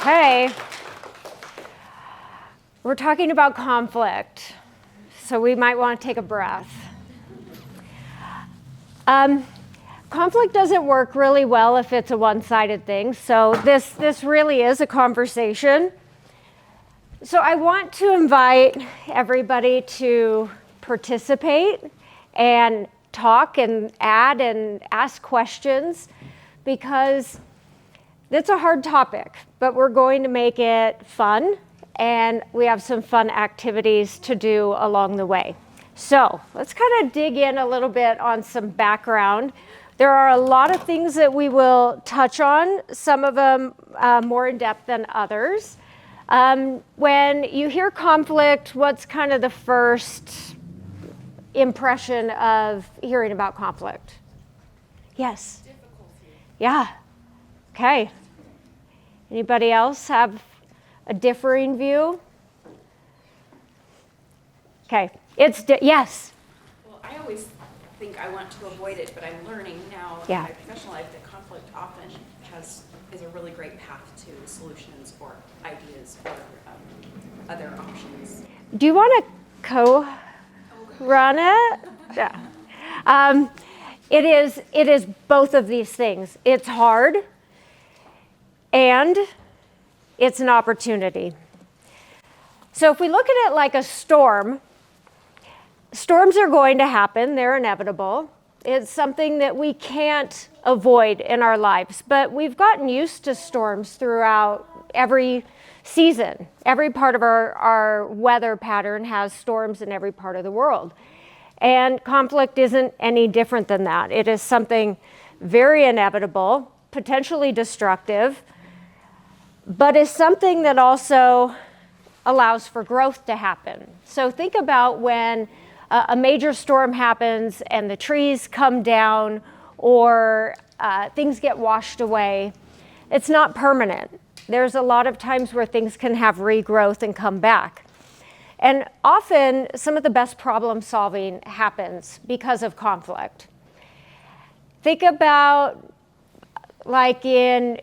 Okay. We're talking about conflict, so we might want to take a breath. Conflict doesn't work really well if it's a one-sided thing, so this really is a conversation. So I want to invite everybody to participate and talk and add and ask questions, because it's a hard topic, but we're going to make it fun, and we have some fun activities to do along the way. So let's kind of dig in a little bit on some background. There are a lot of things that we will touch on, some of them more in depth than others. When you hear conflict, what's kind of the first impression of hearing about conflict? Yes? Difficulty. Yeah. Okay. Anybody else have a differing view? Okay. Yes. Well, I always think I want to avoid it, but I'm learning now in my professional life that conflict often is a really great path to solutions or ideas or other options. Do you want to co-run it? Yeah. It is both of these things. It's hard and it's an opportunity. So if we look at it like a storm, storms are going to happen. They're inevitable. It's something that we can't avoid in our lives, but we've gotten used to storms throughout every season. Every part of our weather pattern has storms in every part of the world. And conflict isn't any different than that. It is something very inevitable, potentially destructive, but is something that also allows for growth to happen. So think about when a major storm happens and the trees come down or things get washed away. It's not permanent. There's a lot of times where things can have regrowth and come back. And often some of the best problem solving happens because of conflict. Think about like in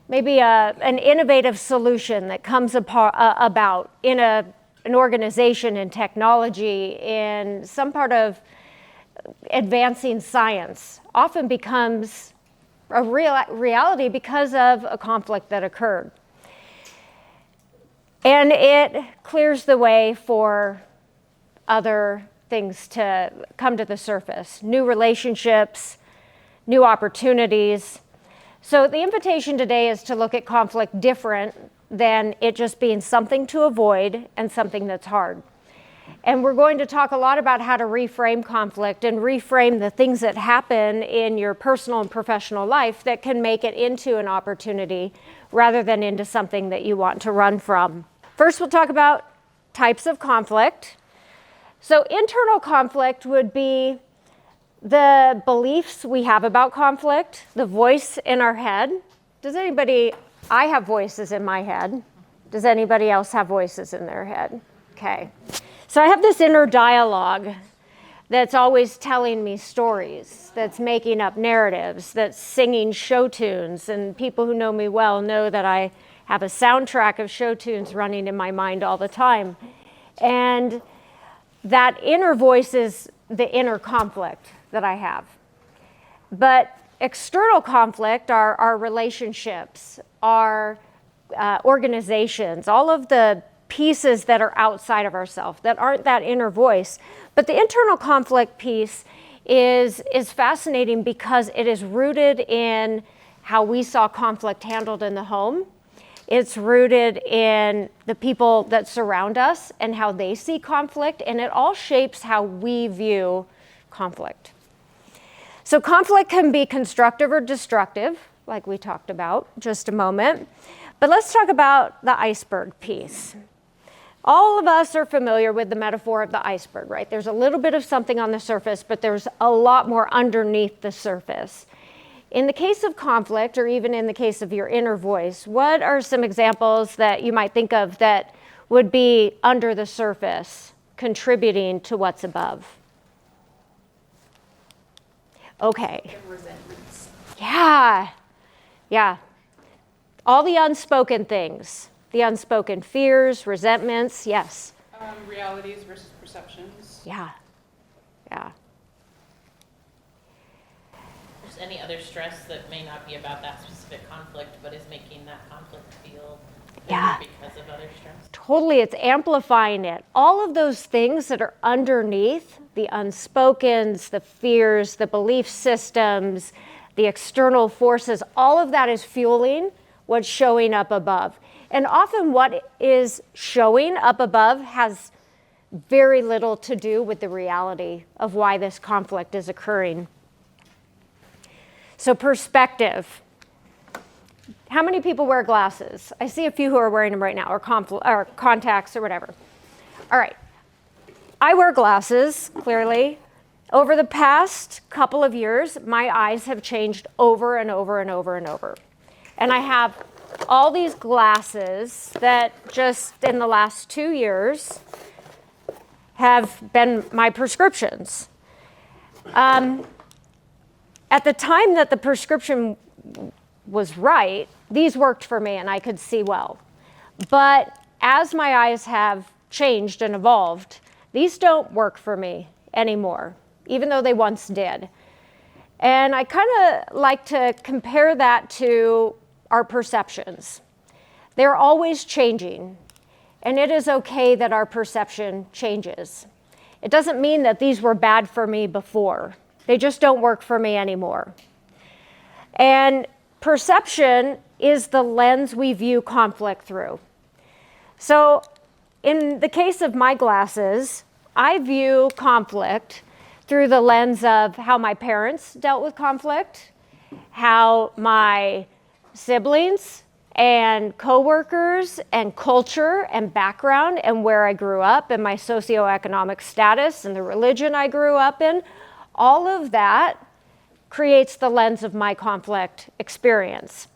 maybe an innovative solution that comes about in an organization, in technology, in some part of advancing science, often becomes a reality because of a conflict that occurred. And it clears the way for other things to come to the surface, new relationships, new opportunities. So the invitation today is to look at conflict different than it just being something to avoid and something that's hard. And we're going to talk a lot about how to reframe conflict and reframe the things that happen in your personal and professional life that can make it into an opportunity rather than into something that you want to run from. First, we'll talk about types of conflict. So internal conflict would be the beliefs we have about conflict, the voice in our head. I have voices in my head. Does anybody else have voices in their head? Okay. So I have this inner dialogue that's always telling me stories, that's making up narratives, that's singing show tunes. And people who know me well know that I have a soundtrack of show tunes running in my mind all the time. And that inner voice is the inner conflict that I have. But external conflict are our relationships, our organizations, all of the pieces that are outside of ourselves, that aren't that inner voice. But the internal conflict piece is fascinating because it is rooted in how we saw conflict handled in the home. It's rooted in the people that surround us and how they see conflict, and it all shapes how we view conflict. So conflict can be constructive or destructive, like we talked about just a moment. But let's talk about the iceberg piece. All of us are familiar with the metaphor of the iceberg, right? There's a little bit of something on the surface, but there's a lot more underneath the surface. In the case of conflict, or even in the case of your inner voice, what are some examples that you might think of that would be under the surface, contributing to what's above? Okay. Resentments. Yeah. All the unspoken things, the unspoken fears, resentments, yes. Realities versus perceptions. Yeah. There's any other stress that may not be about that specific conflict, but is making that conflict feel bigger because of other stress? Totally, it's amplifying it. All of those things that are underneath, the unspokens, the fears, the belief systems, the external forces, all of that is fueling what's showing up above. And often what is showing up above has very little to do with the reality of why this conflict is occurring. So perspective. How many people wear glasses? I see a few who are wearing them right now, or contacts or whatever. All right. I wear glasses, clearly. Over the past couple of years, my eyes have changed over and over and over and over. And I have all these glasses that just in the last 2 years have been my prescriptions. At the time that the prescription was right, these worked for me and I could see well. But as my eyes have changed and evolved, these don't work for me anymore, even though they once did. And I kind of like to compare that to our perceptions. They're always changing, and it is okay that our perception changes. It doesn't mean that these were bad for me before. They just don't work for me anymore. And perception is the lens we view conflict through. So in the case of my glasses, I view conflict through the lens of how my parents dealt with conflict, how my siblings and coworkers and culture and background and where I grew up and my socioeconomic status and the religion I grew up in, all of that creates the lens of my conflict experience.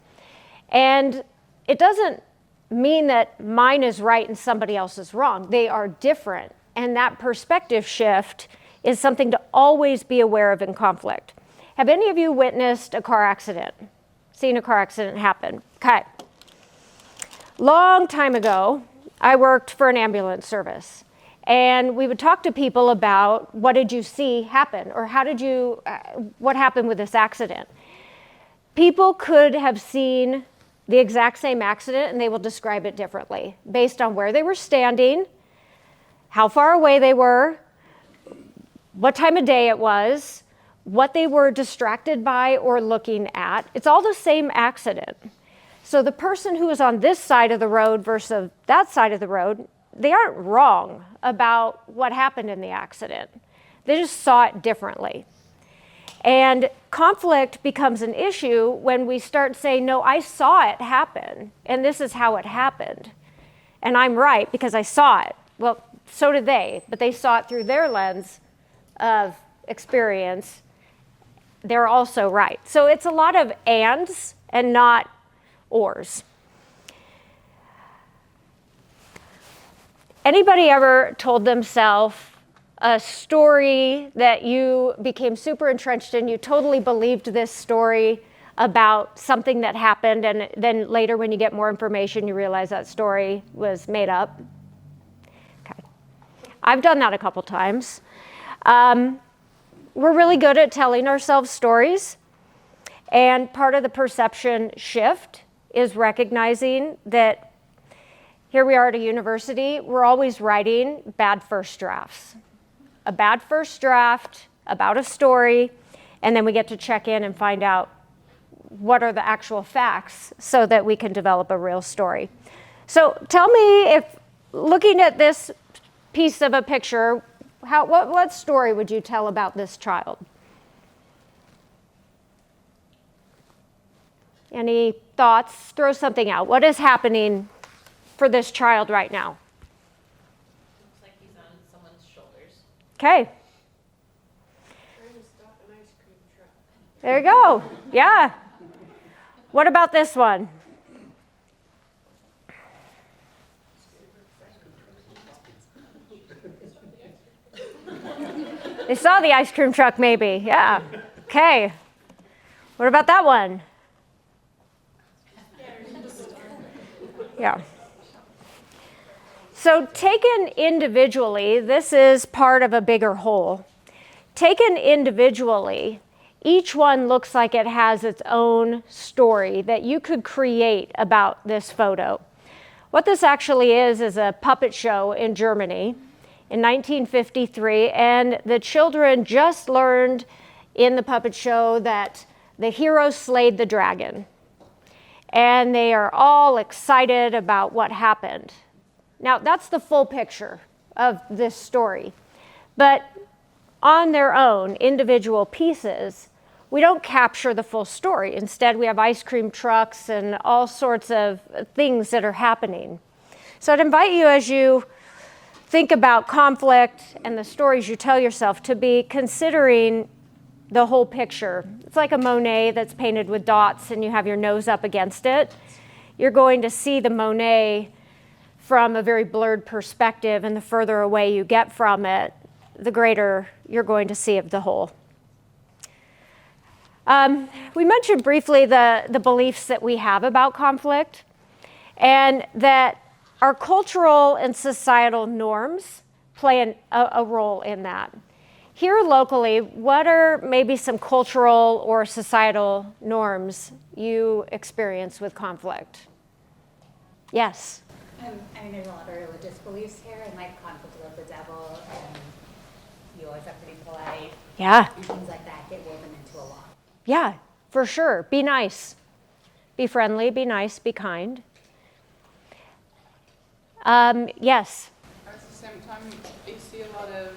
And it doesn't mean that mine is right and somebody else is wrong. They are different. And that perspective shift is something to always be aware of in conflict. Have any of you witnessed a car accident? Seen a car accident happen? Okay. Long time ago, I worked for an ambulance service. And we would talk to people about what did you see happen, or what happened with this accident. People could have seen the exact same accident and they will describe it differently based on where they were standing, how far away they were, what time of day it was, what they were distracted by or looking at. It's all the same accident. So the person who is on this side of the road versus that side of the road, they aren't wrong about what happened in the accident. They just saw it differently. And conflict becomes an issue when we start saying, no, I saw it happen, and this is how it happened. And I'm right because I saw it. Well, so did they, but they saw it through their lens of experience. They're also right. So it's a lot of ands and not ors. Anybody ever told themselves a story that you became super entrenched in, you totally believed this story about something that happened, and then later when you get more information, you realize that story was made up? Okay. I've done that a couple times. We're really good at telling ourselves stories, and part of the perception shift is recognizing that here we are at a university, we're always writing bad first drafts. A bad first draft about a story, and then we get to check in and find out what are the actual facts so that we can develop a real story. So tell me, if looking at this piece of a picture, what story would you tell about this child? Any thoughts? Throw something out. What is happening for this child right now? Looks like he's on someone's shoulders. Okay. Trying to stop an ice cream truck. There you go. Yeah. What about this one? They saw the ice cream truck maybe. Yeah. Okay. What about that one? Yeah. So taken individually, this is part of a bigger whole. Taken individually, each one looks like it has its own story that you could create about this photo. What this actually is a puppet show in Germany in 1953, and the children just learned in the puppet show that the hero slayed the dragon. And they are all excited about what happened. Now, that's the full picture of this story. But on their own, individual pieces, we don't capture the full story. Instead, we have ice cream trucks and all sorts of things that are happening. So I'd invite you, as you think about conflict and the stories you tell yourself, to be considering the whole picture. It's like a Monet that's painted with dots and you have your nose up against it. You're going to see the Monet from a very blurred perspective, and the further away you get from it, the greater you're going to see of the whole. We mentioned briefly the beliefs that we have about conflict, and that our cultural and societal norms play a role in that. Here locally, what are maybe some cultural or societal norms you experience with conflict? Yes? I mean, there's a lot of religious beliefs here, and like conflict with the devil, and you always have to be polite. Yeah. And things like that get woven into a lot. Yeah, for sure. Be nice. Be friendly, be nice, be kind. Yes? At the same time, you see a lot of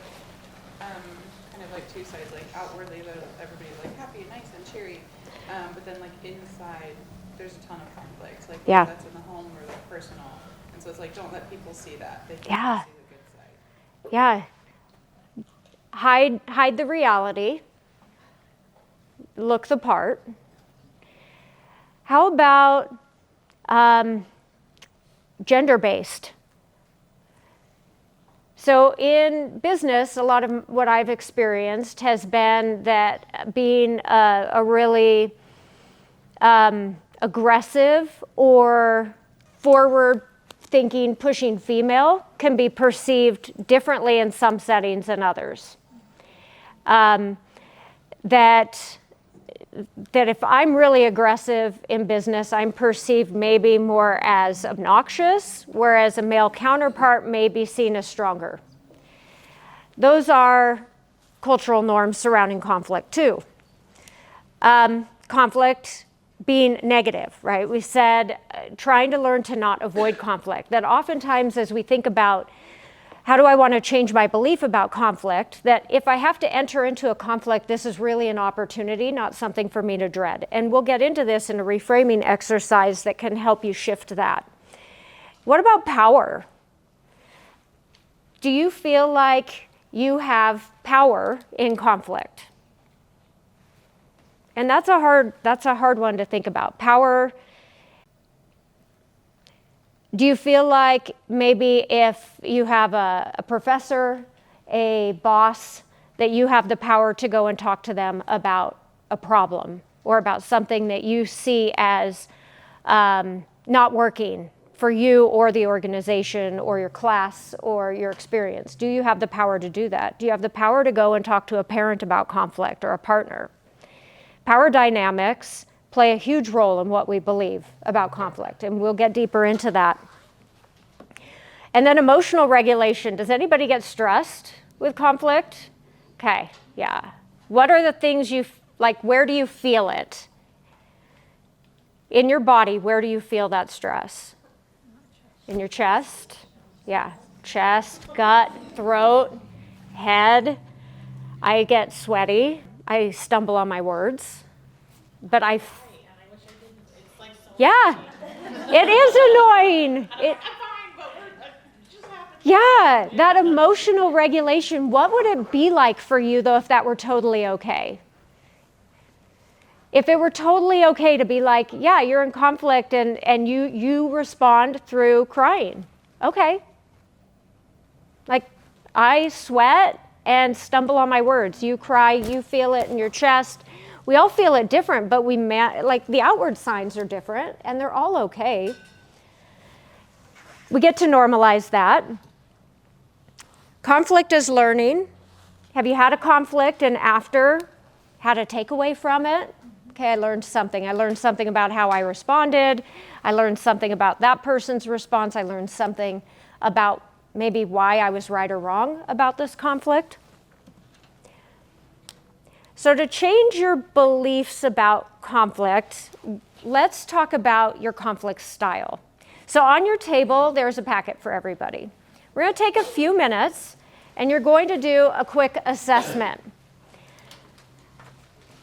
kind of like two sides, like outwardly, everybody's like happy and nice and cheery, but then like inside, there's a ton of conflict, like Yeah. whether that's in the home or like personal. And so it's like, don't let people see that. They can Yeah. see the good side. Yeah. Hide the reality. Look the part. How about gender-based? So in business, a lot of what I've experienced has been that being a really aggressive or forward-thinking, pushing female can be perceived differently in some settings than others. That if I'm really aggressive in business, I'm perceived maybe more as obnoxious, whereas a male counterpart may be seen as stronger. Those are cultural norms surrounding conflict too. Conflict being negative, right? We said trying to learn to not avoid conflict. That oftentimes as we think about how do I want to change my belief about conflict, that if I have to enter into a conflict, this is really an opportunity, not something for me to dread. And we'll get into this in a reframing exercise that can help you shift that. What about power? Do you feel like you have power in conflict? And that's a hard one to think about. Power. Do you feel like maybe if you have a professor, a boss, that you have the power to go and talk to them about a problem or about something that you see as not working for you or the organization or your class or your experience? Do you have the power to do that? Do you have the power to go and talk to a parent about conflict or a partner? Power dynamics play a huge role in what we believe about conflict, and we'll get deeper into that. And then emotional regulation. Does anybody get stressed with conflict? Okay, yeah. What are the things like, where do you feel it? In your body, where do you feel that stress? In your chest? Yeah, chest, gut, throat, head. I get sweaty. I stumble on my words. But yeah, it is annoying. Yeah, that emotional regulation, what would it be like for you, though, if that were totally okay? If it were totally okay to be like, yeah, you're in conflict and you respond through crying. Okay. Like, I sweat and stumble on my words. You cry, you feel it in your chest. We all feel it different, but like the outward signs are different, and they're all okay. We get to normalize that. Conflict is learning. Have you had a conflict and after had a takeaway from it? Okay, I learned something. I learned something about how I responded. I learned something about that person's response. I learned something about maybe why I was right or wrong about this conflict. So to change your beliefs about conflict, let's talk about your conflict style. So on your table, there's a packet for everybody. We're going to take a few minutes, and you're going to do a quick assessment.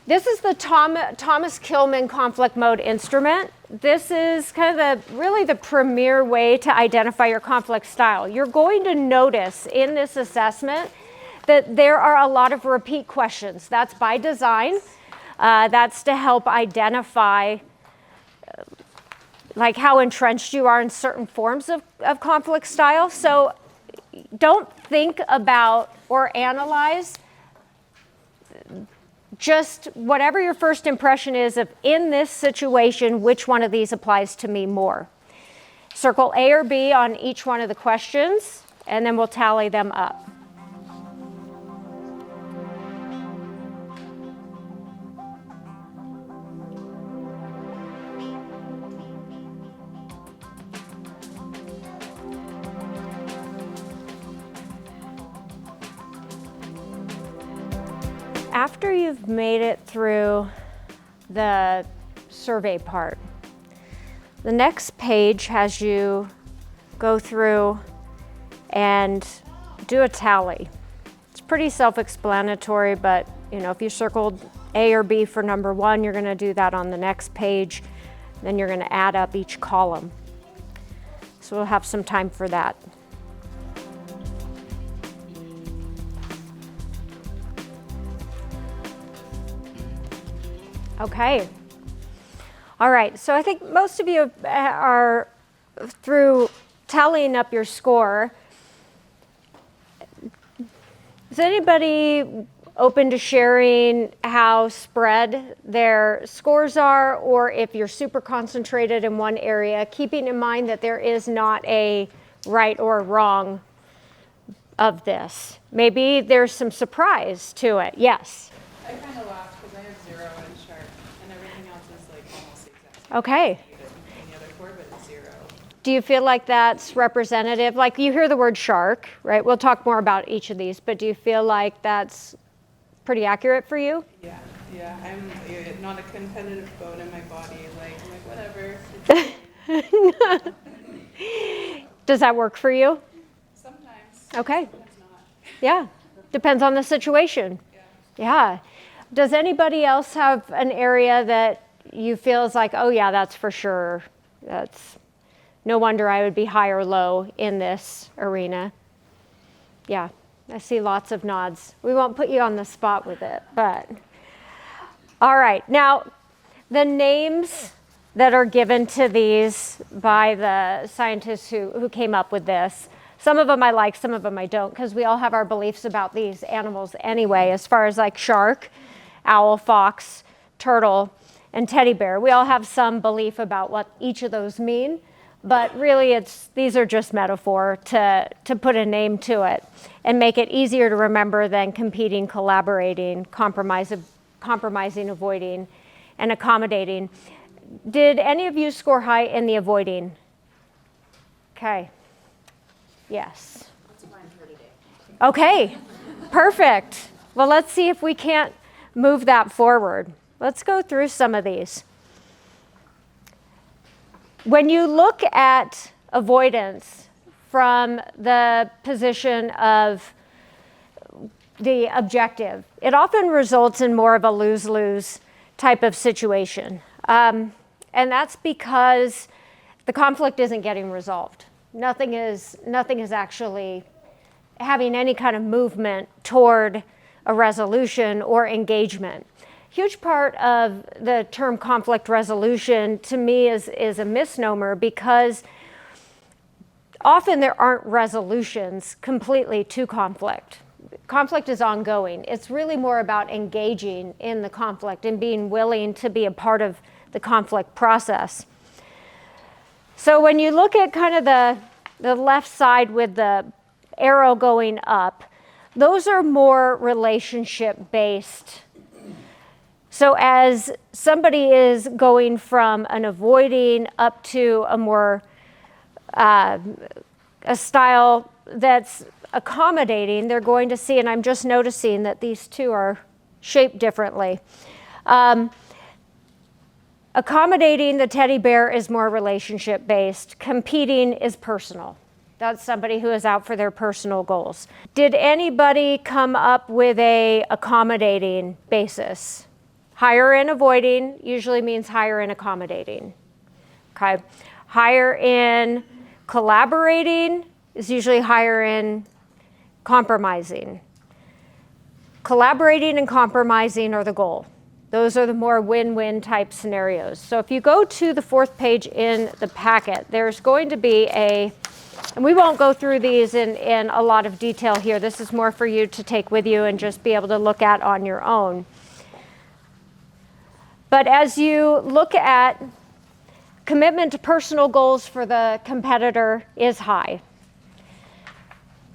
This is the Thomas Kilmann conflict mode instrument. This is kind of really the premier way to identify your conflict style. You're going to notice in this assessment that there are a lot of repeat questions. That's by design. That's to help identify like how entrenched you are in certain forms of conflict style. So don't think about or analyze, just whatever your first impression is of in this situation, which one of these applies to me more. Circle A or B on each one of the questions, and then we'll tally them up. After you've made it through the survey part, the next page has you go through and do a tally. It's pretty self-explanatory, but if you circled A or B for number 1, you're going to do that on the next page. Then you're going to add up each column. So we'll have some time for that. Okay. All right, so I think most of you are through tallying up your score. Is anybody open to sharing how spread their scores are, or if you're super concentrated in one area, keeping in mind that there is not a right or wrong of this? Maybe there's some surprise to it. Yes? I kind of laughed because I have 0 in sharp, and everything else is like almost the exact same. Okay. Any other 4, but it's 0. Do you feel like that's representative? Like you hear the word shark, right? We'll talk more about each of these, but do you feel like that's pretty accurate for you? Yeah. I'm not a competitive bone in my body. I'm like, whatever. Does that work for you? Sometimes. Okay. Sometimes not. Yeah. Depends on the situation. Yeah. Does anybody else have an area that you feel is like, oh yeah, that's for sure. That's no wonder I would be high or low in this arena. Yeah, I see lots of nods. We won't put you on the spot with it, but. All right, now the names that are given to these by the scientists who came up with this, some of them I like, some of them I don't, because we all have our beliefs about these animals anyway, as far as like shark, owl, fox, turtle, and teddy bear. We all have some belief about what each of those mean, but really these are just metaphor to put a name to it and make it easier to remember than competing, collaborating, compromising, avoiding, and accommodating. Did any of you score high in the avoiding? Okay. Yes. That's mine for today. Okay, perfect. Well, let's see if we can't move that forward. Let's go through some of these. When you look at avoidance from the position of the objective, it often results in more of a lose-lose type of situation. And that's because the conflict isn't getting resolved. Nothing is actually having any kind of movement toward a resolution or engagement. Huge part of the term conflict resolution to me is a misnomer, because often there aren't resolutions completely to conflict. Conflict is ongoing. It's really more about engaging in the conflict and being willing to be a part of the conflict process. So when you look at kind of the left side with the arrow going up, those are more relationship based. So as somebody is going from an avoiding up to a more a style that's accommodating, they're going to see, and I'm just noticing that these two are shaped differently. Accommodating the teddy bear is more relationship based. Competing is personal. That's somebody who is out for their personal goals. Did anybody come up with a accommodating basis? Higher in avoiding usually means higher in accommodating. Okay. Higher in collaborating is usually higher in compromising. Collaborating and compromising are the goal. Those are the more win-win type scenarios. So if you go to the 4th page in the packet, there's going to be and we won't go through these in a lot of detail here. This is more for you to take with you and just be able to look at on your own. But as you look at commitment to personal goals for the competitor is high.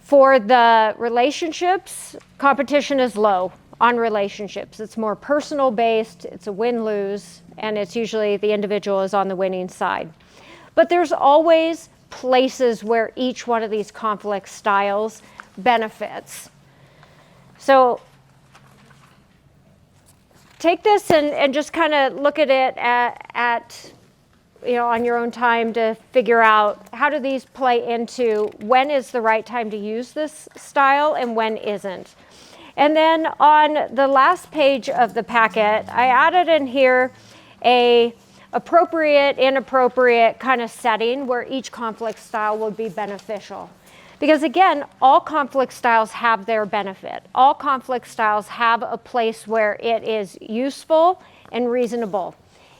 For the relationships, competition is low on relationships. It's more personal based, it's a win-lose, and it's usually the individual is on the winning side. But there's always places where each one of these conflict styles benefits. So take this and just kind of look at it at on your own time to figure out how do these play into when is the right time to use this style and when isn't. And then on the last page of the packet, I added in here a appropriate, inappropriate kind of setting where each conflict style would be beneficial. Because again, all conflict styles have their benefit. All conflict styles have a place where it is useful and reasonable.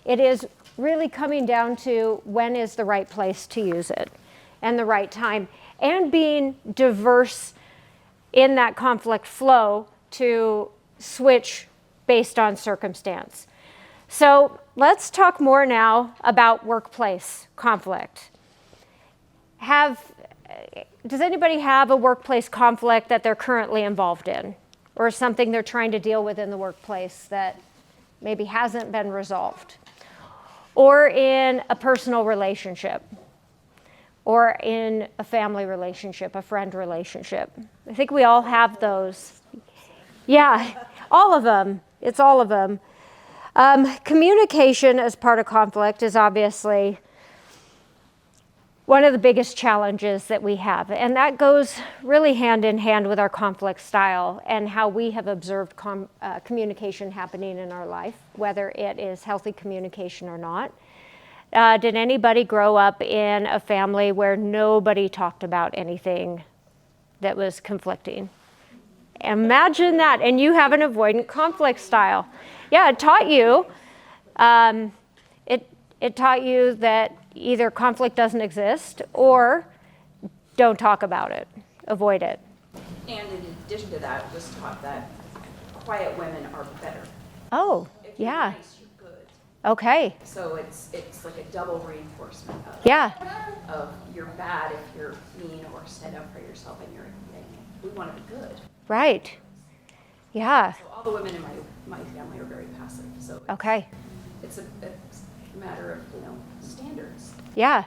It is really coming down to when is the right place to use it and the right time, and being diverse in that conflict flow to switch based on circumstance. So let's talk more now about workplace conflict. Does anybody have a workplace conflict that they're currently involved in, or something they're trying to deal with in the workplace that maybe hasn't been resolved? Or in a personal relationship, or in a family relationship, a friend relationship? I think we all have those. Yeah, all of them. It's all of them. Communication as part of conflict is obviously one of the biggest challenges that we have. And that goes really hand in hand with our conflict style and how we have observed communication happening in our life, whether it is healthy communication or not. Did anybody grow up in a family where nobody talked about anything that was conflicting? Imagine that, and you have an avoidant conflict style. Yeah, it taught you. It taught you that either conflict doesn't exist or don't talk about it, avoid it. And in addition to that, it was taught that quiet women are better. Oh, If you're yeah. nice, you're good. Okay. So it's like a double reinforcement Yeah. of you're bad if you're mean or stand up for yourself, and we want to be good. Right. Yeah. So all the women in my family are very passive. So Okay. it's a matter of standards. Yeah,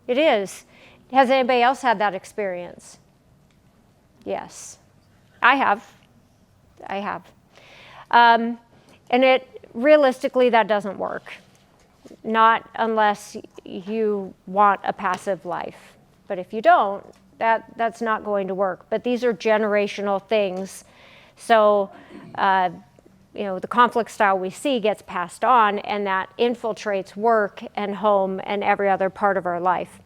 it is. Has anybody else had that experience? Yes, I have. And realistically, that doesn't work. Not unless you want a passive life. But if you don't, that's not going to work. But these are generational things. So, the conflict style we see gets passed on, and that infiltrates work and home and every other part of our life.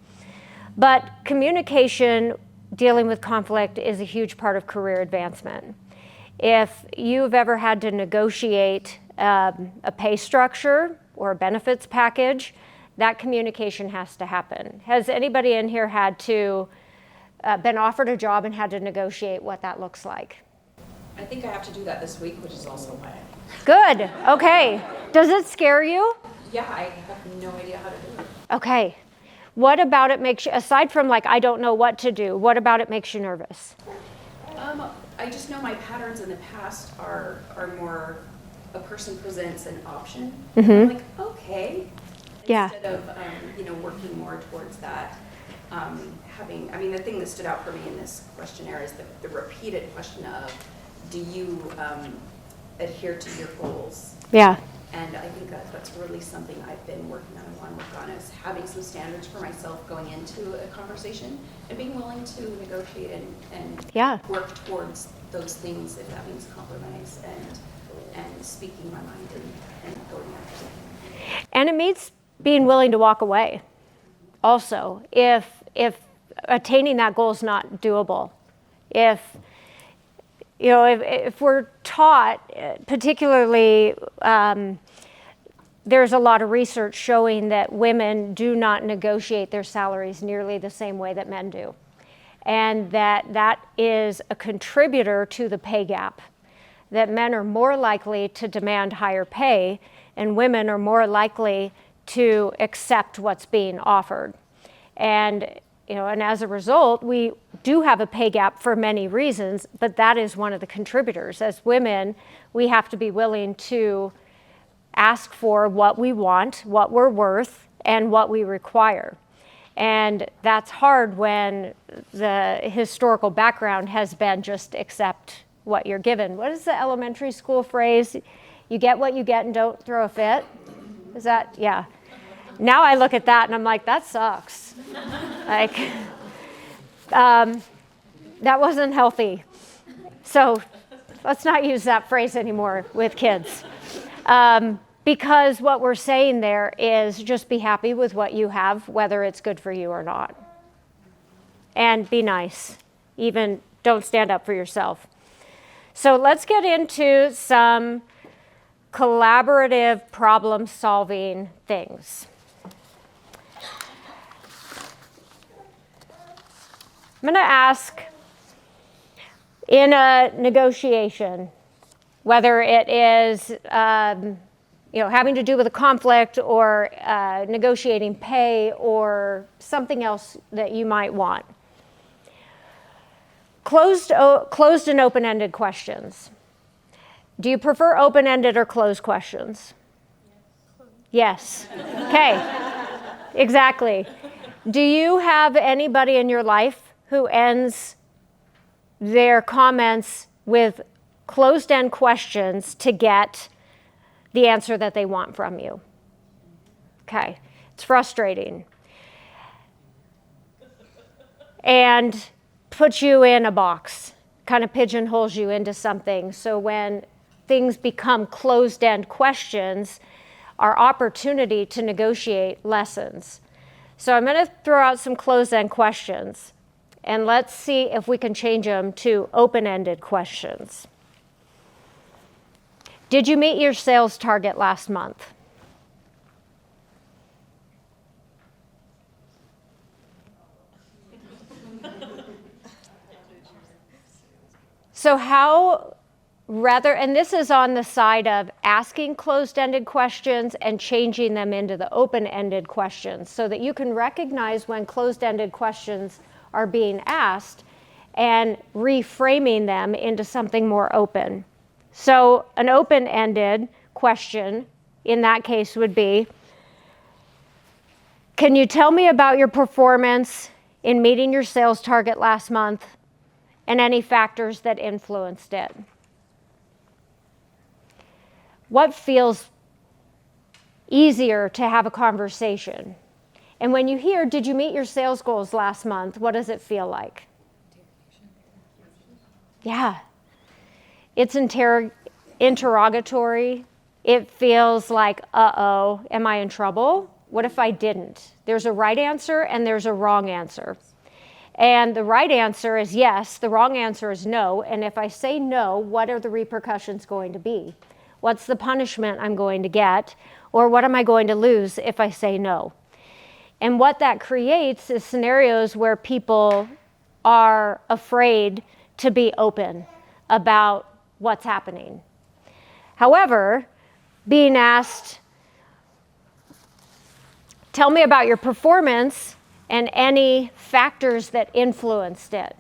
But communication, dealing with conflict, is a huge part of career advancement. If you've ever had to negotiate a pay structure or a benefits package, that communication has to happen. Has anybody in here had to been offered a job and had to negotiate what that looks like? I think I have to do that this week, which is also why. Good. Okay. Does it scare you? Yeah, I have no idea how to do it. Okay. What about it makes you, aside from like, I don't know what to do, what about it makes you nervous? I just know my patterns in the past are more a person presents an option. I'm like, okay. Yeah. Instead of, working more towards that, the thing that stood out for me in this questionnaire is the repeated question of, do you adhere to your goals? Yeah. And I think that's really something I've been working on and want to work on, is having some standards for myself going into a conversation and being willing to negotiate and work towards those things, if that means compromise and speaking my mind and going after something. And it means being willing to walk away also if attaining that goal is not doable. If we're taught, particularly, there's a lot of research showing that women do not negotiate their salaries nearly the same way that men do. And that is a contributor to the pay gap. That men are more likely to demand higher pay and women are more likely to accept what's being offered. And as a result, we do have a pay gap for many reasons, but that is one of the contributors. As women, we have to be willing to ask for what we want, what we're worth, and what we require. And that's hard when the historical background has been just accept what you're given. What is the elementary school phrase? You get what you get and don't throw a fit? Is that, yeah. Now I look at that and I'm like, that sucks. Like, that wasn't healthy. So let's not use that phrase anymore with kids. Because what we're saying there is just be happy with what you have, whether it's good for you or not. And be nice. Even don't stand up for yourself. So let's get into some collaborative problem-solving things. I'm going to ask, in a negotiation, whether it is having to do with a conflict or negotiating pay or something else that you might want. Closed and open-ended questions. Do you prefer open-ended or closed questions? Yes. Okay. Exactly. Do you have anybody in your life who ends their comments with closed-end questions to get the answer that they want from you? Okay. It's frustrating. And puts you in a box, kind of pigeonholes you into something. So when things become closed-end questions, our opportunity to negotiate lessens. So I'm going to throw out some closed-end questions, and let's see if we can change them to open-ended questions. Did you meet your sales target last month? So and this is on the side of asking closed-ended questions and changing them into the open-ended questions so that you can recognize when closed-ended questions are being asked and reframing them into something more open. So an open-ended question in that case would be, can you tell me about your performance in meeting your sales target last month and any factors that influenced it? What feels easier to have a conversation? And when you hear, did you meet your sales goals last month, what does it feel like? Yeah. It's interrogatory. It feels like, uh-oh, am I in trouble? What if I didn't? There's a right answer and there's a wrong answer. And the right answer is yes, the wrong answer is no. And if I say no, what are the repercussions going to be? What's the punishment I'm going to get? Or what am I going to lose if I say no? And what that creates is scenarios where people are afraid to be open about what's happening. However, being asked, tell me about your performance and any factors that influenced it.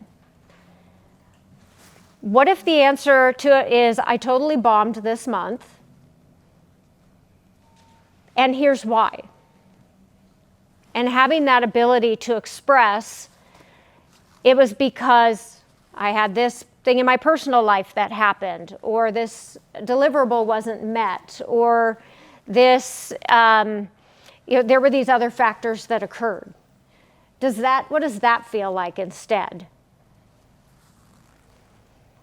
What if the answer to it is, I totally bombed this month, and here's why? And having that ability to express, it was because I had this thing in my personal life that happened, or this deliverable wasn't met, or this, there were these other factors that occurred. What does that feel like instead?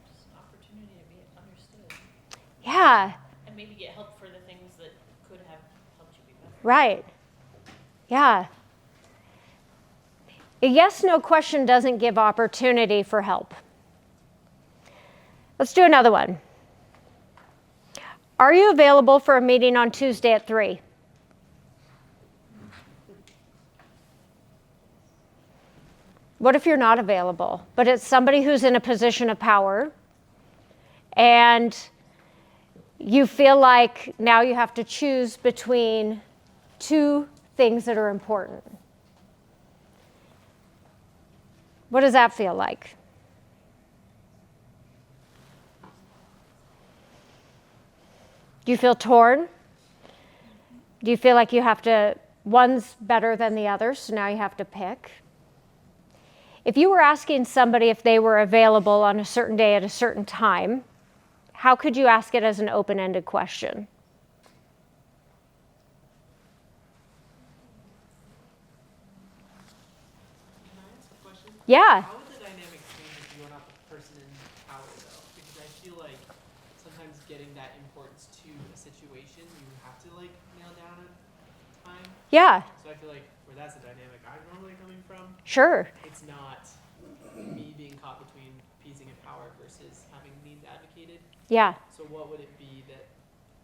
Just an opportunity to be understood. Yeah. And maybe get help for the things that could have helped you be better. Right. Yeah. A yes/no question doesn't give opportunity for help. Let's do another one. Are you available for a meeting on Tuesday at 3? What if you're not available, but it's somebody who's in a position of power, and you feel like now you have to choose between two things that are important? What does that feel like? Do you feel torn? Do you feel like you have to, one's better than the other, so now you have to pick? If you were asking somebody if they were available on a certain day at a certain time, how could you ask it as an open-ended question? Can I ask a question? Yeah. How would the dynamic change if you were not the person in power, though? Because I feel like sometimes getting that importance to a situation, you have to like nail down a time. Yeah, So I feel like where that's the dynamic I'm normally coming from, sure. it's not me being caught between appeasing and power versus having needs advocated. Yeah. So what would it be that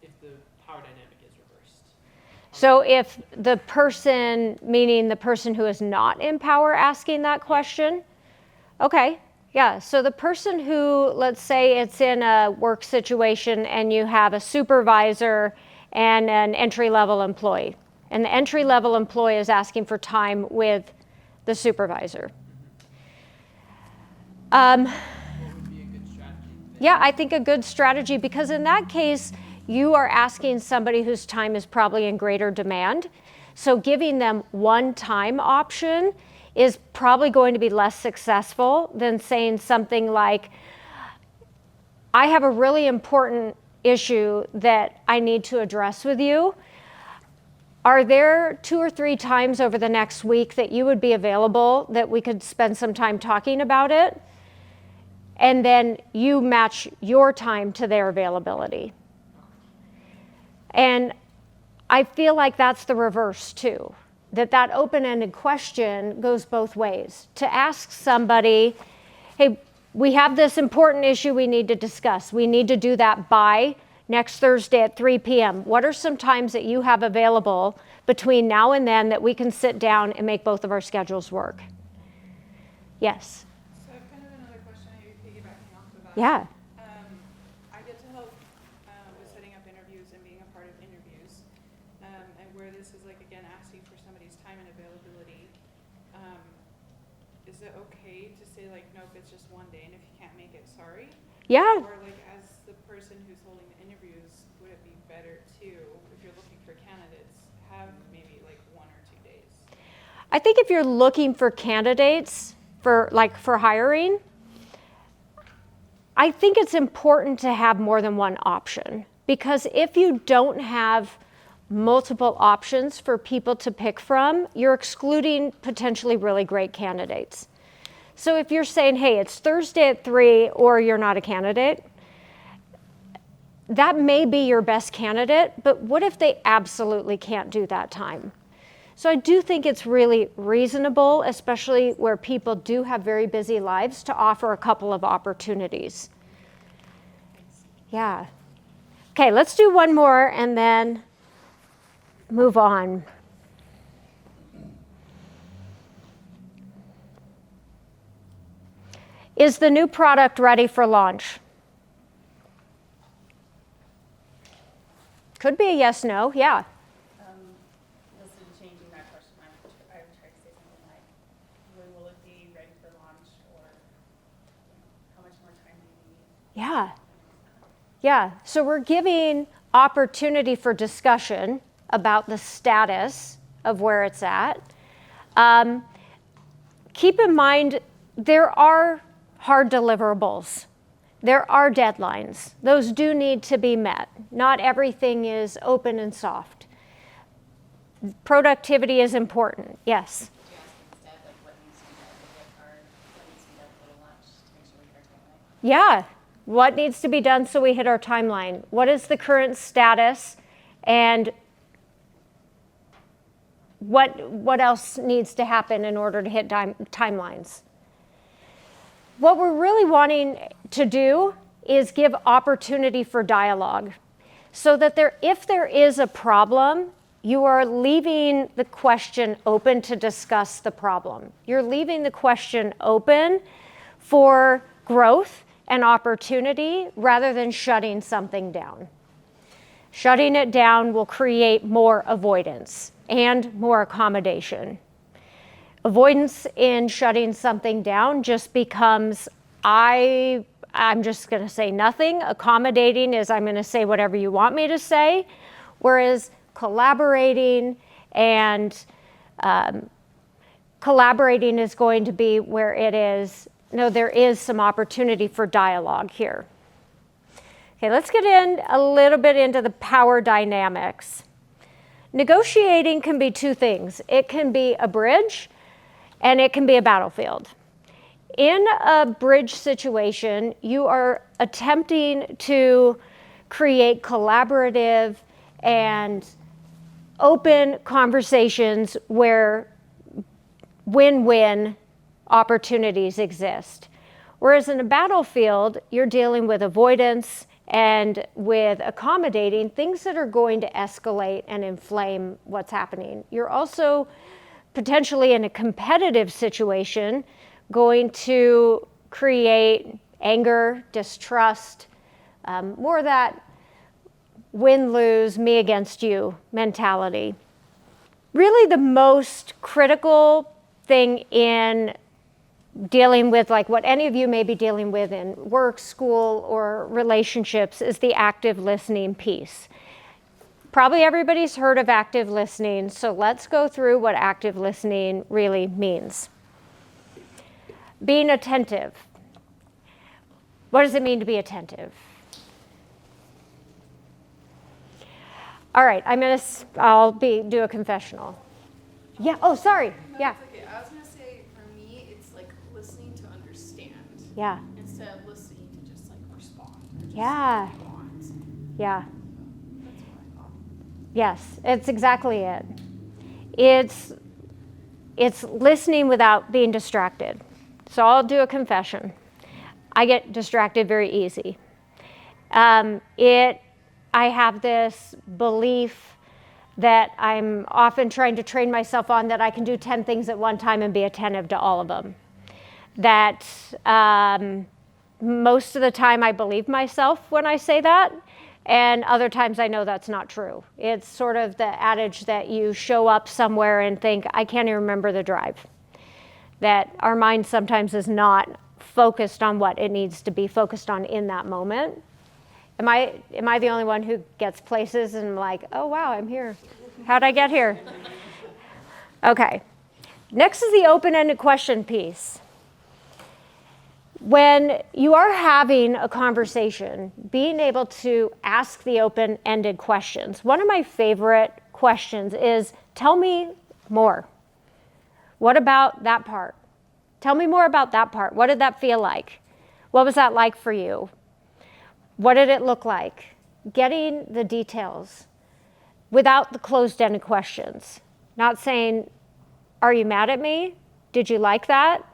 if the power dynamic is reversed? So if the person, meaning the person who is not in power asking that question, okay, yeah. So the person who, let's say it's in a work situation and you have a supervisor and an entry-level employee, and the entry-level employee is asking for time with the supervisor. What would be a good strategy? Yeah, I think a good strategy, because in that case, you are asking somebody whose time is probably in greater demand. So giving them one time option is probably going to be less successful than saying something like, I have a really important issue that I need to address with you. Are there 2 or 3 times over the next week that you would be available that we could spend some time talking about it? And then you match your time to their availability. And I feel like that's the reverse too, that open-ended question goes both ways. To ask somebody, hey, we have this important issue we need to discuss. We need to do that by next Thursday at 3 p.m. What are some times that you have available between now and then that we can sit down and make both of our schedules work? Yes. So kind of another question, maybe piggybacking off of that. Yeah. I get to help with setting up interviews and being a part of interviews. And where this is like, again, asking for somebody's time and availability, is it okay to say like, nope, it's just one day, and if you can't make it, sorry? Yeah. Or like, as the person who's holding the interviews, would it be better to, if you're looking for candidates, have maybe like 1 or 2 days? I think if you're looking for candidates for hiring, I think it's important to have more than one option, because if you don't have multiple options for people to pick from, you're excluding potentially really great candidates. So if you're saying, hey, it's Thursday at 3, or you're not a candidate, that may be your best candidate, but what if they absolutely can't do that time? So I do think it's really reasonable, especially where people do have very busy lives, to offer a couple of opportunities. Yeah. Okay, let's do one more and then move on. Is the new product ready for launch? Could be a yes, no, yeah. Listen, changing that question, I would try to say something like, Yeah. Yeah. So we're giving opportunity for discussion about the status of where it's at. Keep in mind, there are hard deliverables. There are deadlines. Those do need to be met. Not everything is open and soft. Productivity is important, yes. Yeah, what needs to be done so we hit our timeline? What is the current status, and what else needs to happen in order to hit timelines? What we're really wanting to do is give opportunity for dialogue, so that if there is a problem, you are leaving the question open to discuss the problem. You're leaving the question open for growth and opportunity rather than shutting something down. Shutting it down will create more avoidance and more accommodation. Avoidance in shutting something down just becomes, I'm just going to say nothing. Accommodating is, I'm going to say whatever you want me to say. Whereas collaborating is going to be where it is, no, there is some opportunity for dialogue here. Okay, let's get in a little bit into the power dynamics. Negotiating can be two things. It can be a bridge and it can be a battlefield. In a bridge situation, you are attempting to create collaborative and open conversations where win-win opportunities exist. Whereas in a battlefield, you're dealing with avoidance and with accommodating things that are going to escalate and inflame what's happening. You're also potentially in a competitive situation going to create anger, distrust, more of that win-lose, me against you mentality. Really the most critical thing in dealing with, like what any of you may be dealing with in work, school, or relationships, is the active listening piece. Probably everybody's heard of active listening, so let's go through what active listening really means. Being attentive. What does it mean to be attentive? All right, do a confessional. Yeah, oh, sorry, yeah. Okay, I was gonna say, for me, it's like listening to understand. Yeah. Instead of listening to just like respond. Or just Yeah. say what you want. Yeah. That's what I thought. Yes, it's exactly it. It's listening without being distracted. So I'll do a confession. I get distracted very easy. I have this belief that I'm often trying to train myself on, that I can do 10 things at one time and be attentive to all of them. That most of the time I believe myself when I say that, and other times I know that's not true. It's sort of the adage that you show up somewhere and think, I can't even remember the drive. That our mind sometimes is not focused on what it needs to be focused on in that moment. Am I the only one who gets places and I'm like, oh wow, I'm here. How'd I get here? Okay. Next is the open-ended question piece. When you are having a conversation, being able to ask the open-ended questions. One of my favorite questions is, tell me more. What about that part? Tell me more about that part. What did that feel like? What was that like for you? What did it look like? Getting the details without the closed-ended questions. Not saying, are you mad at me? Did you like that?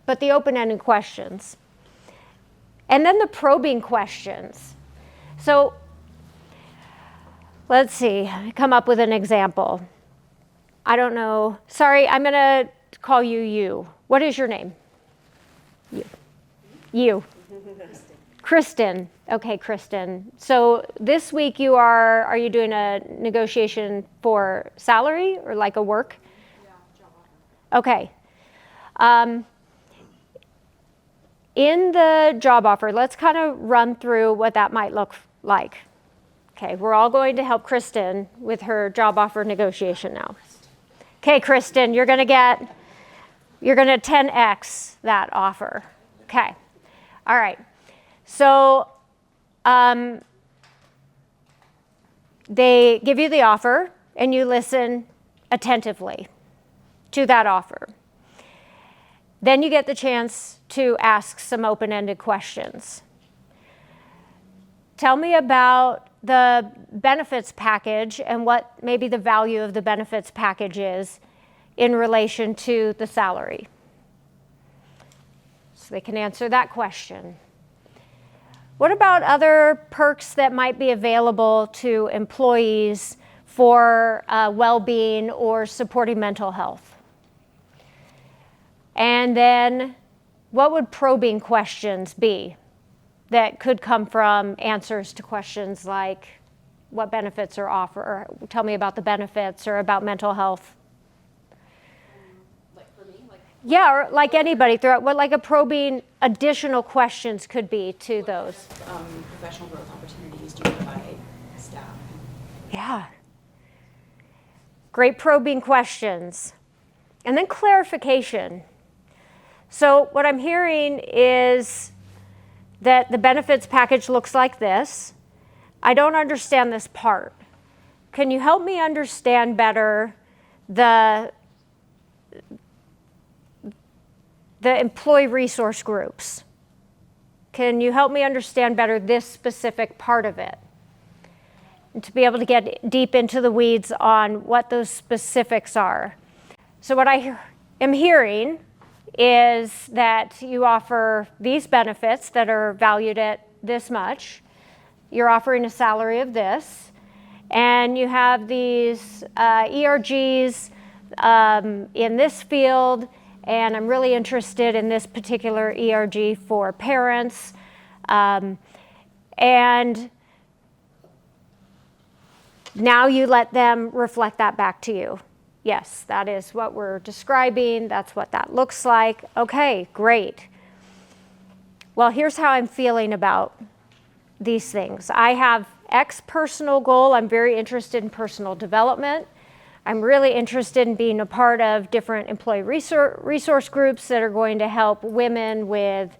But the open-ended questions. And then the probing questions. So let's see, come up with an example. I don't know. Sorry, I'm going to call you you. What is your name? You. Kristen. Okay, Kristen. So this week are you doing a negotiation for salary or like a work? Yeah, job offer. Okay. in the job offer, let's kind of run through what that might look like. Okay, we're all going to help Kristen with her job offer negotiation now. Okay, Kristen, you're going to 10x that offer. Okay, all right. So they give you the offer and you listen attentively to that offer. Then you get the chance to ask some open-ended questions. Tell me about the benefits package and what maybe the value of the benefits package is in relation to the salary. So they can answer that question. What about other perks that might be available to employees for well-being or supporting mental health? And then what would probing questions be that could come from answers to questions like what benefits are offered, or tell me about the benefits, or about mental health? Like for me, like Yeah, or like anybody, throughout what like a probing additional questions could be to those. professional growth opportunities do you provide staff? Yeah. Great probing questions. And then clarification. So what I'm hearing is that the benefits package looks like this. I don't understand this part. Can you help me understand better the employee resource groups? Can you help me understand better this specific part of it? And to be able to get deep into the weeds on what those specifics are. So what I am hearing is that you offer these benefits that are valued at this much. You're offering a salary of this. And you have these ERGs in this field. And I'm really interested in this particular ERG for parents. And now you let them reflect that back to you. Yes, that is what we're describing. That's what that looks like. Okay, great. Well, here's how I'm feeling about these things. I have X personal goal. I'm very interested in personal development. I'm really interested in being a part of different employee resource groups that are going to help women with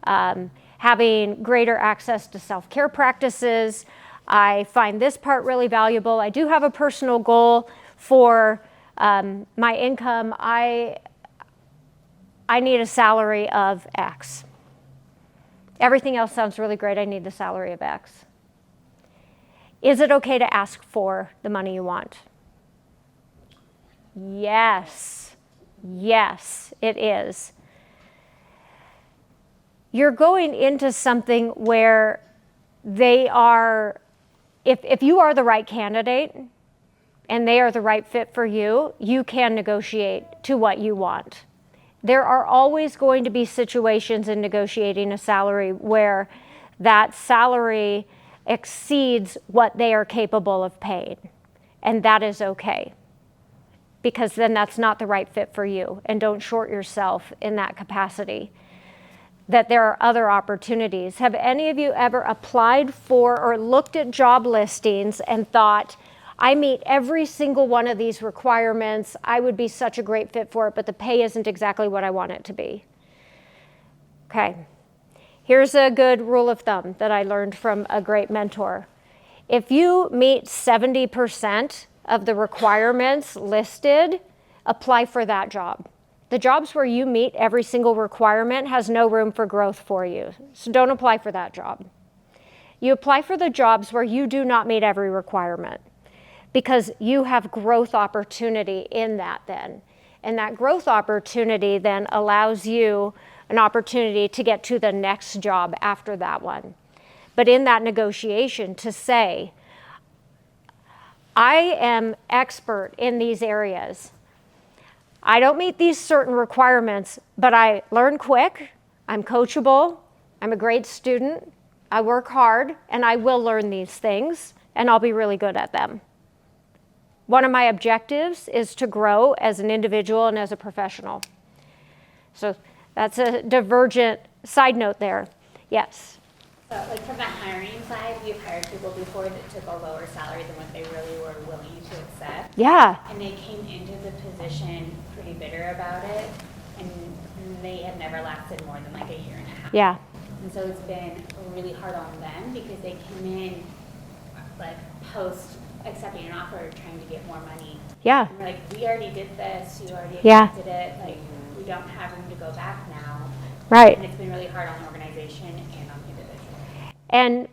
having greater access to self-care practices. I find this part really valuable. I do have a personal goal for my income. I need a salary of X. Everything else sounds really great. I need the salary of X. Is it okay to ask for the money you want? Yes. Yes, it is. You're going into something where they are, if you are the right candidate and they are the right fit for you, you can negotiate to what you want. There are always going to be situations in negotiating a salary where that salary exceeds what they are capable of paying. And that is okay, because then that's not the right fit for you. And don't short yourself in that capacity. That there are other opportunities. Have any of you ever applied for or looked at job listings and thought, I meet every single one of these requirements, I would be such a great fit for it, but the pay isn't exactly what I want it to be? Okay, here's a good rule of thumb that I learned from a great mentor. If you meet 70% of the requirements listed, apply for that job. The jobs where you meet every single requirement has no room for growth for you, so don't apply for that job. You apply for the jobs where you do not meet every requirement, because you have growth opportunity in that then. And that growth opportunity then allows you an opportunity to get to the next job after that one. But in that negotiation to say, I am expert in these areas. I don't meet these certain requirements, but I learn quick, I'm coachable, I'm a great student, I work hard, and I will learn these things, and I'll be really good at them. One of my objectives is to grow as an individual and as a professional. So that's a divergent side note there. Yes. So like from the hiring side, we've hired people before that took a lower salary than what they really were willing to accept. Yeah. And they came into the position pretty bitter about it, and they had never lasted more than like a year and a half. Yeah. And so it's been really hard on them because they came in like post accepting an offer trying to get more money. Yeah. And we're like, we already did this, you already Yeah. accepted it, like we don't have room to go back now. Right. And it's been really hard on the organization and on the individual. And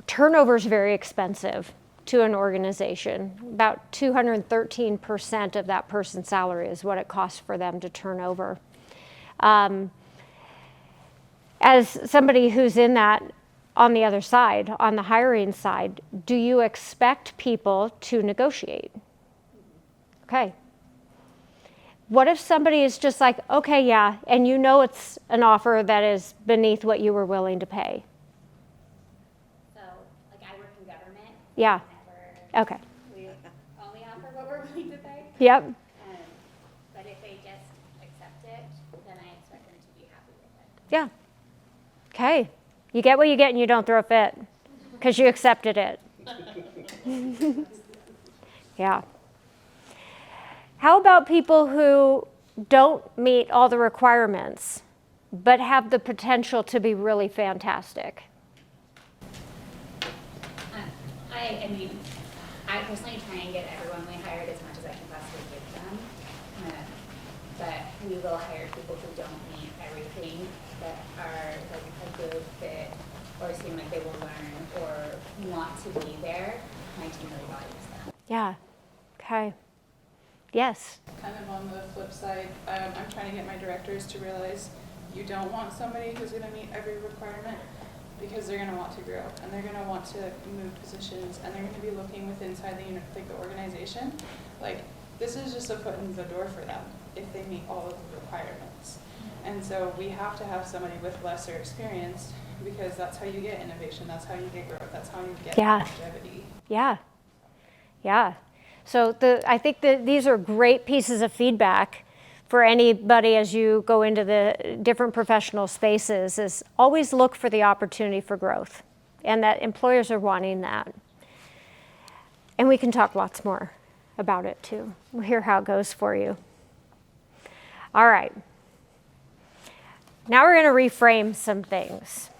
turnover is very expensive to an organization. About 213% of that person's salary is what it costs for them to turn over. As somebody who's in that on the other side, on the hiring side, do you expect people to negotiate? Okay. What if somebody is just like, okay, yeah, and you know it's an offer that is beneath what you were willing to pay? So, like I work in government. Yeah. Never, Okay. we only offer what we're willing to pay. Yep. But if they just accept it, then I expect them to be happy with it. Yeah. Okay. You get what you get and you don't throw a fit because you accepted it. Yeah. How about people who don't meet all the requirements but have the potential to be really fantastic? I mean, I personally try and get everyone we hired as much as I can possibly give them. But we will hire people who don't meet everything that are like a good fit or seem like they will learn or want to be there. My team really values that. Yeah. Okay. Yes. Kind of on the flip side, I'm trying to get my directors to realize you don't want somebody who's going to meet every requirement because they're going to want to grow and they're going to want to move positions and they're going to be looking within inside the organization. Like this is just a foot in the door for them if they meet all of the requirements. And so we have to have somebody with lesser experience because that's how you get innovation, that's how you get growth, that's how you get longevity. Yeah. Yeah. So I think that these are great pieces of feedback for anybody as you go into the different professional spaces is always look for the opportunity for growth and that employers are wanting that. And we can talk lots more about it too. We'll hear how it goes for you. All right. Now we're going to reframe some things.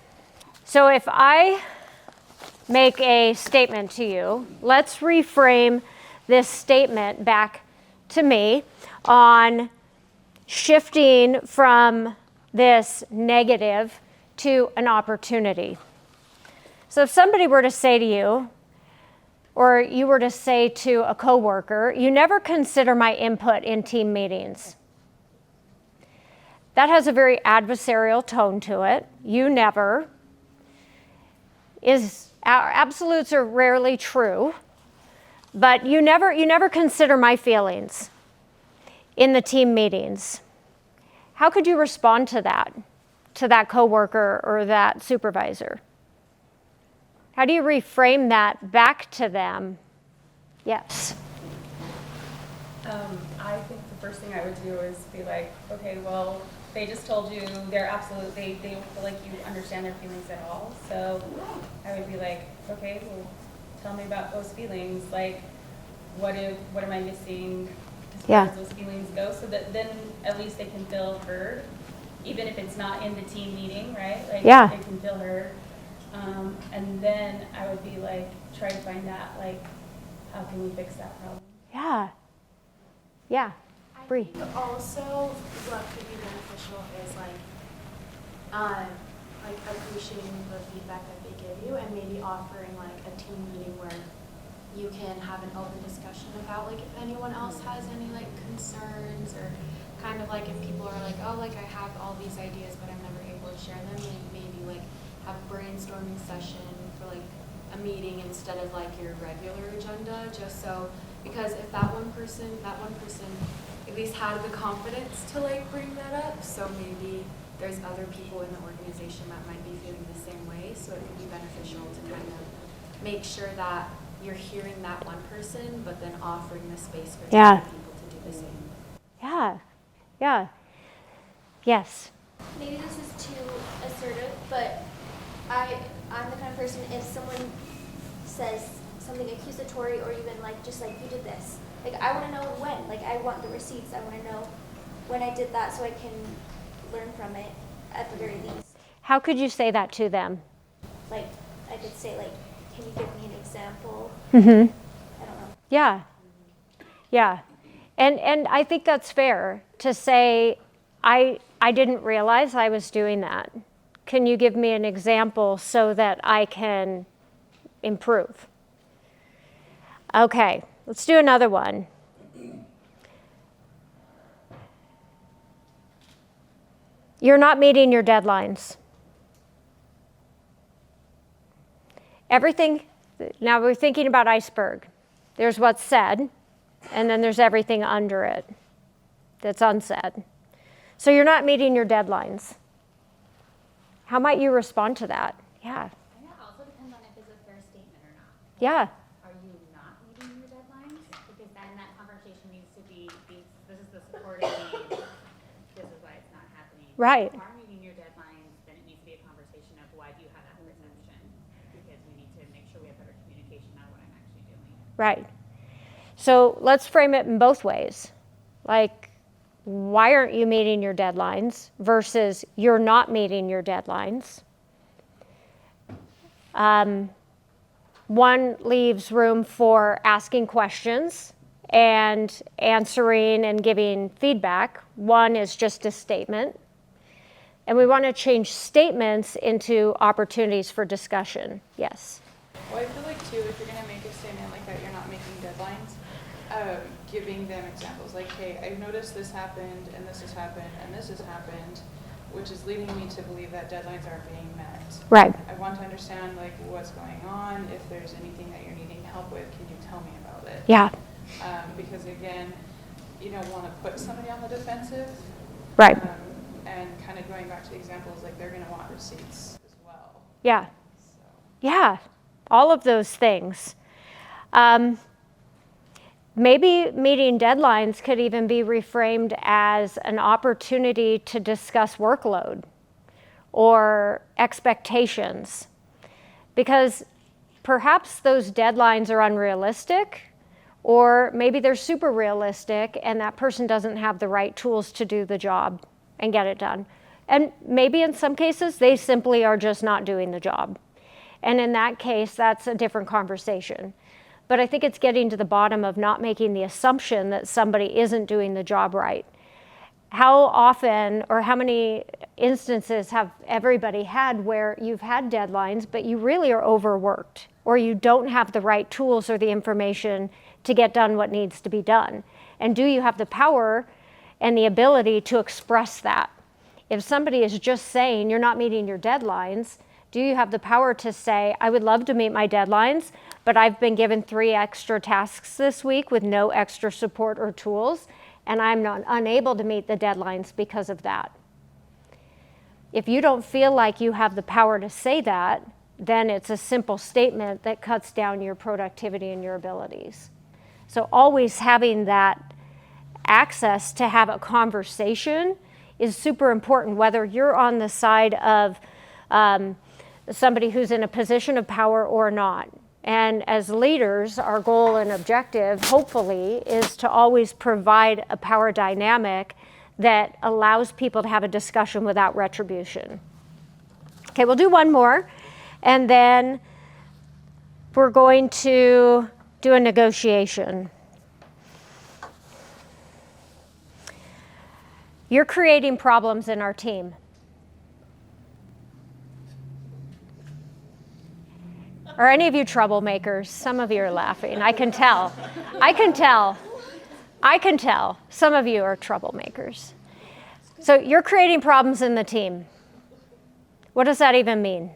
So if I make a statement to you, let's reframe this statement back to me on shifting from this negative to an opportunity. So if somebody were to say to you, or you were to say to a coworker, you never consider my input in team meetings. That has a very adversarial tone to it. You never our absolutes are rarely true, but you never consider my feelings in the team meetings. How could you respond to that coworker or that supervisor? How do you reframe that back to them? Yes. I think the first thing I would do is be like, okay, well, they just told you they don't feel like you understand their feelings at all. So I would be like, okay, well, tell me about those feelings. Like, what am I missing as far as those feelings go? So that then at least they can feel heard, even if it's not in the team meeting, right? Like, they can feel heard. And then I would be like, try to find out, like, how can we fix that problem? Yeah. Yeah. I think also what could be beneficial is like appreciating the feedback that they give you and maybe offering like a team meeting where you can have an open discussion about like if anyone else has any like concerns or kind of like if people are like, oh, like I have all these ideas but I'm never able to share them, like maybe like have a brainstorming session for like a meeting instead of like your regular agenda, just so, because if that one person at least had the confidence to like bring that up, so maybe there's other people in the organization that might be feeling the same way, so it could be beneficial to kind of make sure that you're hearing that one person, but then offering the space for other people to do the same. Yeah. Yeah. Yes. Maybe this is too but I'm the kind of person, if someone says something accusatory or even like just like you did this, like I want to know when, like I want the receipts, I want to know when I did that so I can learn from it at the very least. How could you say that to them? Like I could say like, can you give me an example? Mm-hmm. I don't know. Yeah. Yeah. And I think that's fair to say, I didn't realize I was doing that. Can you give me an example so that I can improve? Okay, let's do another one. You're not meeting your deadlines. Everything, now we're thinking about iceberg. There's what's said, and then there's everything under it that's unsaid. So you're not meeting your deadlines. How might you respond to that? Yeah. I think it also depends on if it's a fair statement or not. Yeah. Are you not meeting your deadlines? Because then that conversation needs to be, this is the supporting need, this is why it's not happening. Right. If you are meeting your deadlines, then it needs to be a conversation of why do you have that perception? Because we need to make sure we have better communication on what I'm actually doing. Right. So let's frame it in both ways. Like, why aren't you meeting your deadlines versus you're not meeting your deadlines? One leaves room for asking questions and answering and giving feedback. One is just a statement. And we want to change statements into opportunities for discussion. Yes. Well, I feel like too, if you're gonna make a statement like that, you're not making deadlines, giving them examples, like, hey, I've noticed this happened, and this has happened, and this has happened, which is leading me to believe that deadlines aren't being met. Right. I want to understand, like, what's going on, if there's anything that you're needing help with, can you tell me about it? Yeah. Because again, you don't want to put somebody on the defensive. Right. And kind of going back to the examples, like, they're gonna want receipts as well. Yeah. So. Yeah. All of those things. Maybe meeting deadlines could even be reframed as an opportunity to discuss workload or expectations, because perhaps those deadlines are unrealistic, or maybe they're super realistic and that person doesn't have the right tools to do the job and get it done. And maybe in some cases they simply are just not doing the job. And in that case, that's a different conversation. But I think it's getting to the bottom of not making the assumption that somebody isn't doing the job right. How often or how many instances have everybody had where you've had deadlines, but you really are overworked, or you don't have the right tools or the information to get done what needs to be done? And do you have the power and the ability to express that? If somebody is just saying you're not meeting your deadlines, do you have the power to say, I would love to meet my deadlines, but I've been given 3 extra tasks this week with no extra support or tools, and I'm not unable to meet the deadlines because of that? If you don't feel like you have the power to say that, then it's a simple statement that cuts down your productivity and your abilities. So always having that access to have a conversation is super important, whether you're on the side of somebody who's in a position of power or not. And as leaders, our goal and objective, hopefully, is to always provide a power dynamic that allows people to have a discussion without retribution. Okay, we'll do one more, and then we're going to do a negotiation. You're creating problems in our team. Are any of you troublemakers? Some of you are laughing. I can tell. I can tell. I can tell. Some of you are troublemakers. So you're creating problems in the team. What does that even mean?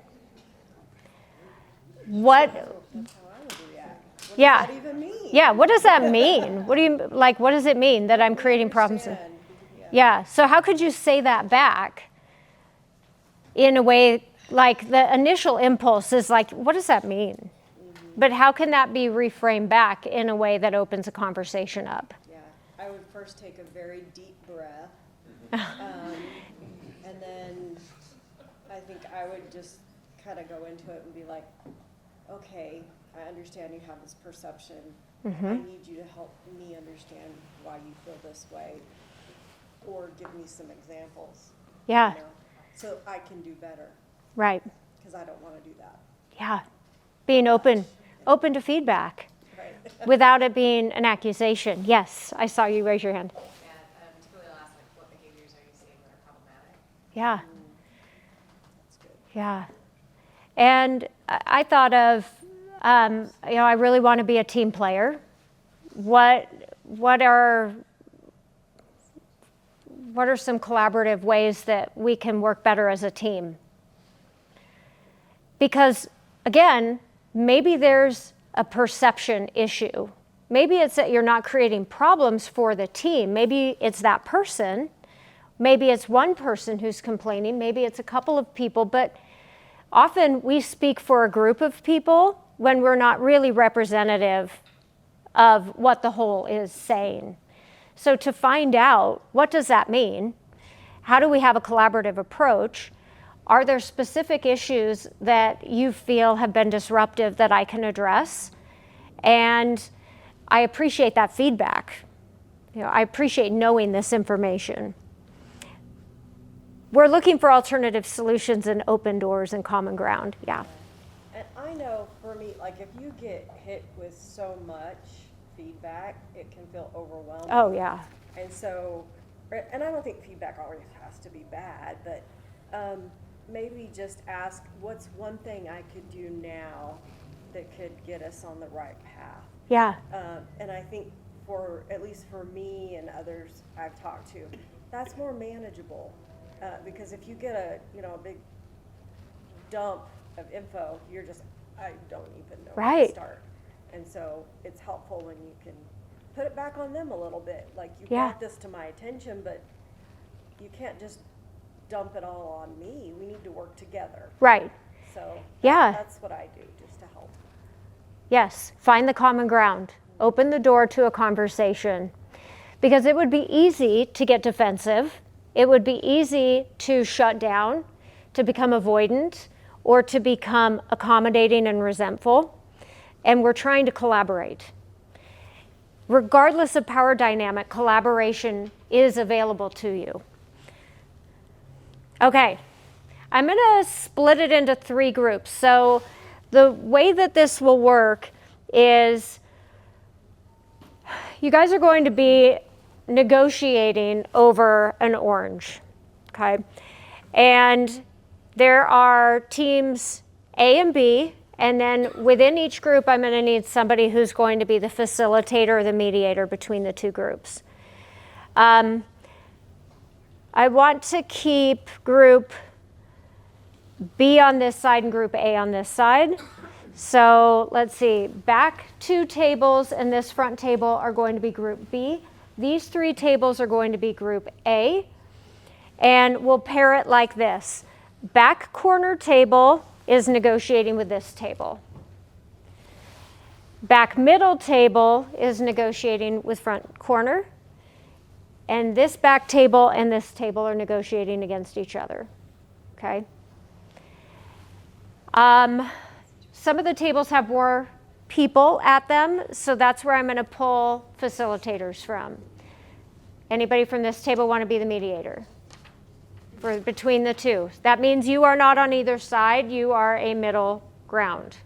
What? That's how I would react. What Yeah. does that even mean? Yeah. What does that mean? What do you like? What does it mean that I'm creating problems? Yeah. So how could you say that back in a way? Like the initial impulse is like, what does that mean? Mm-hmm. But how can that be reframed back in a way that opens a conversation up? Yeah, I would first take a very deep breath, and then I think I would just kind of go into it and be like, okay, I understand you have this perception. I need you to help me understand why you feel this way, or give me some examples. Yeah. You know, so I can do better, Right. because I don't want to do that. Yeah. Being open to feedback Right. without it being an accusation. Yes, I saw you raise your hand. Yeah, typically I'll ask, like, what behaviors are you seeing that are problematic? Yeah. That's good. Yeah. And I thought of, I really want to be a team player. What are some collaborative ways that we can work better as a team? Because, again, maybe there's a perception issue. Maybe it's that you're not creating problems for the team. Maybe it's that person. Maybe it's one person who's complaining. Maybe it's a couple of people. But often we speak for a group of people when we're not really representative of what the whole is saying. So to find out, what does that mean? How do we have a collaborative approach? Are there specific issues that you feel have been disruptive that I can address? And I appreciate that feedback. I appreciate knowing this information. We're looking for alternative solutions and open doors and common ground. Yeah. And I know for me, like if you get hit with so much feedback, it can feel overwhelming. Oh, yeah. And so, and I don't think feedback always has to be bad, but maybe just ask, what's one thing I could do now that could get us on the right path? Yeah. And I think at least for me and others I've talked to, that's more manageable. Because if you get a big dump of info, you're just, I don't even know where Right. to start. And so it's helpful when you can put it back on them a little bit. Like, you Yeah. brought this to my attention, but you can't just dump it all on me. We need to work together. Right. So Yeah. that's what I do, just to help. Yes. Find the common ground. Open the door to a conversation. Because it would be easy to get defensive. It would be easy to shut down, to become avoidant, or to become accommodating and resentful. And we're trying to collaborate. Regardless of power dynamic, collaboration is available to you. Okay, I'm going to split it into 3 groups. So the way that this will work is you guys are going to be negotiating over an orange, okay? And there are teams A and B, and then within each group, I'm going to need somebody who's going to be the facilitator or the mediator between the 2 groups. I want to keep group B on this side and group A on this side. So let's see, back 2 tables and this front table are going to be group B. These 3 tables are going to be group A. And we'll pair it like this. Back corner table is negotiating with this table. Back middle table is negotiating with front corner. And this back table and this table are negotiating against each other. Okay? Some of the tables have more people at them, so that's where I'm going to pull facilitators from. Anybody from this table want to be the mediator for between the 2? That means you are not on either side. You are a middle ground.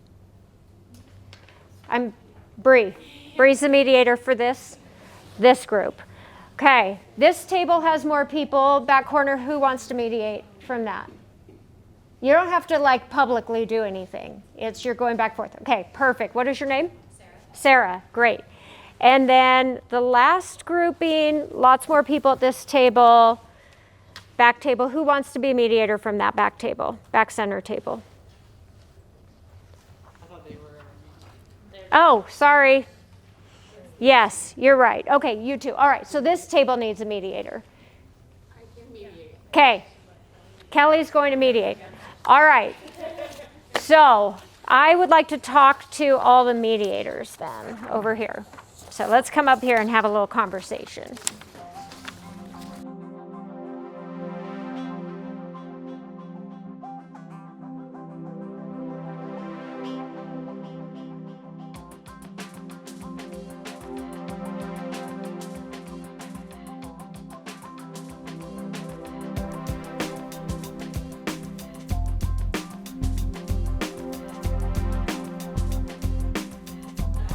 I'm Bree. Bree's the mediator for this group. Okay, this table has more people. Back corner, who wants to mediate from that? You don't have to publicly do anything. It's you're going back and forth. Okay, perfect. What is your name? Sarah. Sarah, great. And then the last grouping, lots more people at this table. Back table, who wants to be a mediator from that back table? Back center table. I thought they were. Oh, sorry. Yes, you're right. Okay, you too. All right, so this table needs a mediator. I can mediate. Okay, Kelly's going to mediate. All right, so I would like to talk to all the mediators then over here. So let's come up here and have a little conversation.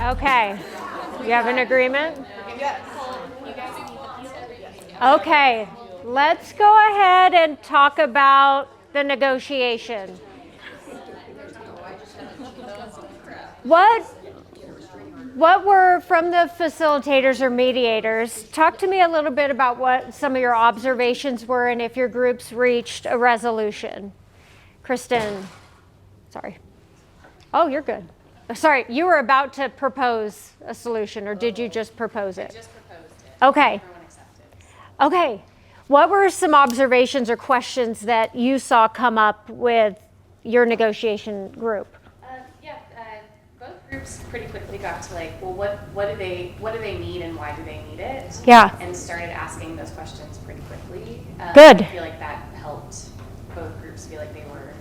Okay. You have an agreement? Yes. Okay. Let's go ahead and talk about the negotiation. What were from the facilitators or mediators? Talk to me a little bit about what some of your observations were and if your groups reached a resolution. Kristen, sorry. Oh, you're good. Sorry, you were about to propose a solution, or did you just propose it? I just proposed it. Okay. Everyone accepted. Okay. What were some observations or questions that you saw come up with your negotiation group? Both groups pretty quickly got to like, well, what do they need and why do they need it? Yeah. And started asking those questions pretty quickly. Good. I feel like that helped both groups feel like they were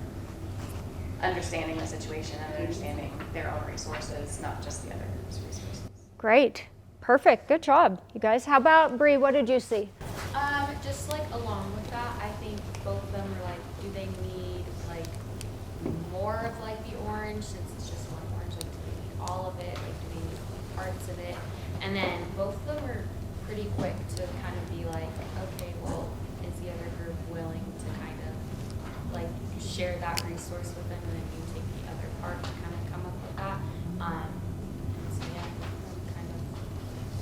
understanding the situation and understanding their own resources, not just the other group's resources. Great. Perfect. Good job, you guys. How about Bree? What did you see? Just like along with that, I think both of them were like, do they need like more of like the orange since it's just one orange? Like, do they need all of it? Like, do they need parts of it? And then both of them were pretty quick to kind of be like, okay, well, is the other group willing to kind of like share that resource with them, and then you take the other part and kind of come up with that. So yeah, kind of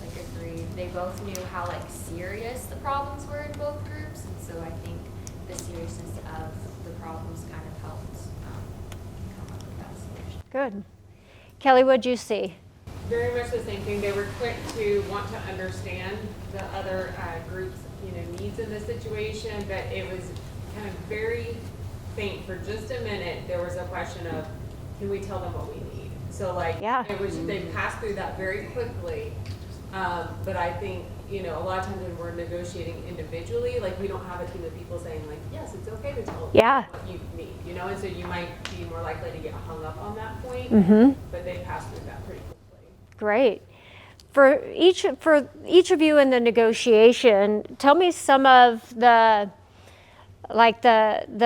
like agree. They both knew how like serious the problems were in both groups, and so I think the seriousness of the problems kind of helped come up with that solution. Good. Kelly, what'd you see? Very much the same thing. They were quick to want to understand the other groups, needs in the situation, but it was kind of very faint for just a minute. There was a question of, can we tell them what we need? So it was, they passed through that very quickly. But I think, a lot of times when we're negotiating individually, like we don't have a team of people saying like, yes, it's okay to tell them what you need, and so you might be more likely to get hung up on that point, but they passed through that pretty quickly. Great. For each of you in the negotiation, tell me some of the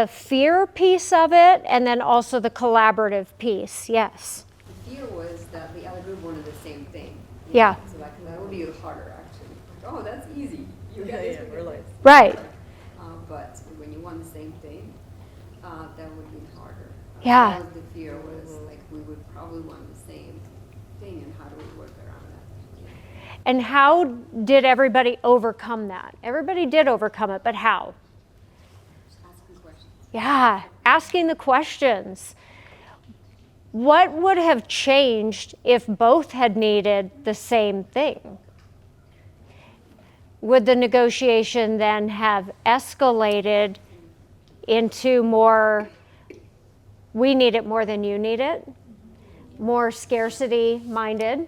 fear piece of it, and then also the collaborative piece. Yes. The fear was that the other group wanted the same thing. Yeah. So that would be harder actually. Oh, that's easy. You get this, we get this. Right. But when you want the same thing, that would be harder. Yeah. That was the fear was like we would probably want the same thing, and how do we work around that? Yeah. And how did everybody overcome that? Everybody did overcome it, but how? Just asking questions. Yeah, asking the questions. What would have changed if both had needed the same thing? Would the negotiation then have escalated into more, we need it more than you need it, more scarcity minded?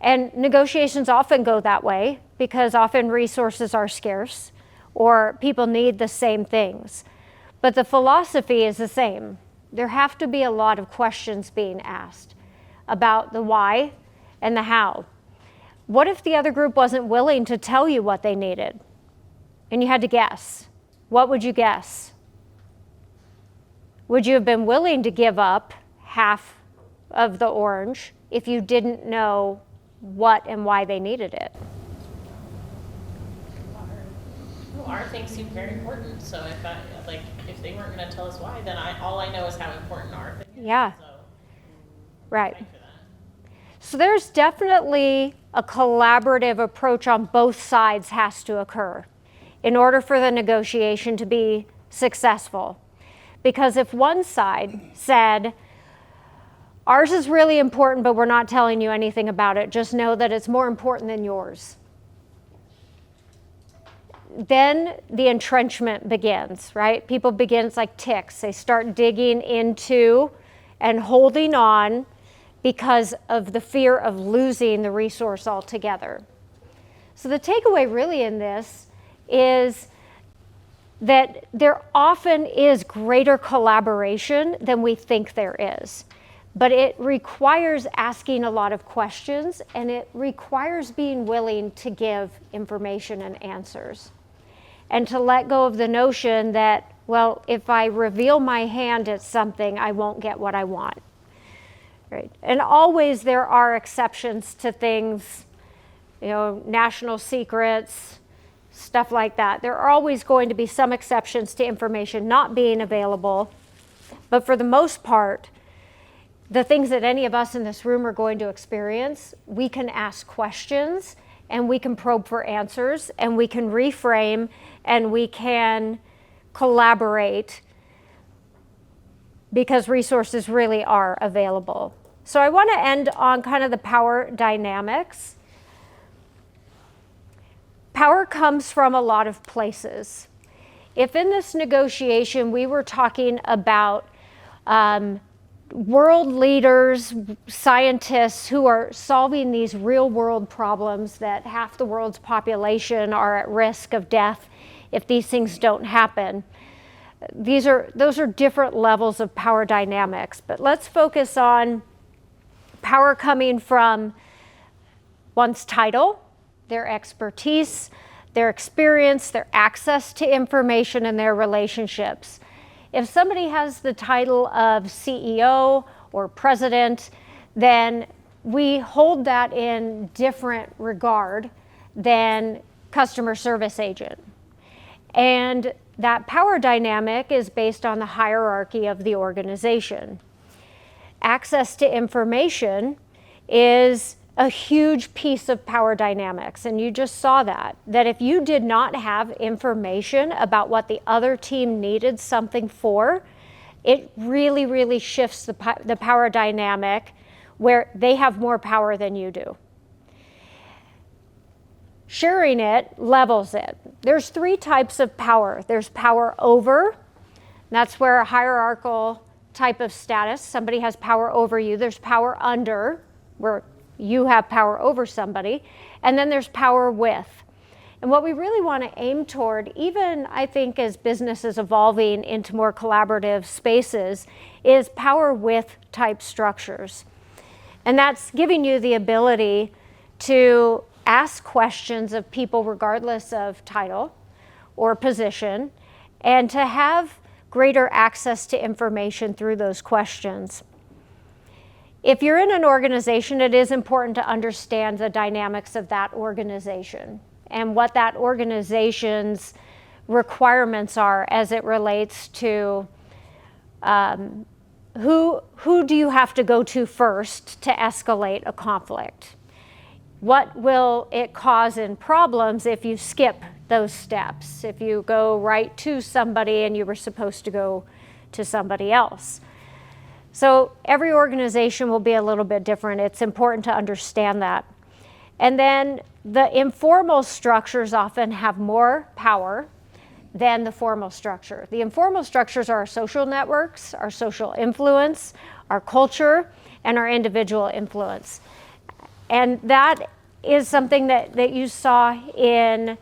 And negotiations often go that way because often resources are scarce or people need the same things. But the philosophy is the same. There have to be a lot of questions being asked about the why and the how. What if the other group wasn't willing to tell you what they needed and you had to guess? What would you guess? Would you have been willing to give up half of the orange if you didn't know what and why they needed it? Well, our things seem very important, so if they weren't going to tell us why, then all I know is how important our thing is. Yeah. So, Right. thank you for that. So there's definitely a collaborative approach on both sides has to occur in order for the negotiation to be successful. Because if one side said, ours is really important, but we're not telling you anything about it, just know that it's more important than yours, then the entrenchment begins, right? People begin, it's like ticks. They start digging into and holding on because of the fear of losing the resource altogether. So the takeaway really in this is that there often is greater collaboration than we think there is. But it requires asking a lot of questions, and it requires being willing to give information and answers. And to let go of the notion that, well, if I reveal my hand at something, I won't get what I want. Right. And always there are exceptions to things, national secrets, stuff like that. There are always going to be some exceptions to information not being available. But for the most part, the things that any of us in this room are going to experience, we can ask questions and we can probe for answers and we can reframe and we can collaborate because resources really are available. So I want to end on kind of the power dynamics. Power comes from a lot of places. If in this negotiation we were talking about world leaders, scientists who are solving these real world problems that half the world's population are at risk of death if these things don't happen, those are different levels of power dynamics. But let's focus on power coming from one's title, their expertise, their experience, their access to information, and their relationships. If somebody has the title of CEO or president, then we hold that in different regard than customer service agent. And that power dynamic is based on the hierarchy of the organization. Access to information is a huge piece of power dynamics, and you just saw that if you did not have information about what the other team needed something for, it really, really shifts the power dynamic where they have more power than you do. Sharing it levels it. There's 3 types of power. There's power over, that's where a hierarchical type of status, somebody has power over you. There's power under, where you have power over somebody, and then there's power with. And what we really want to aim toward, even I think as business is evolving into more collaborative spaces, is power with type structures. And that's giving you the ability to ask questions of people regardless of title or position, and to have greater access to information through those questions. If you're in an organization, it is important to understand the dynamics of that organization and what that organization's requirements are as it relates to who do you have to go to first to escalate a conflict? What will it cause in problems if you skip those steps, if you go right to somebody and you were supposed to go to somebody else? So every organization will be a little bit different. It's important to understand that. And then the informal structures often have more power than the formal structure. The informal structures are our social networks, our social influence, our culture, and our individual influence. And that is something that you saw in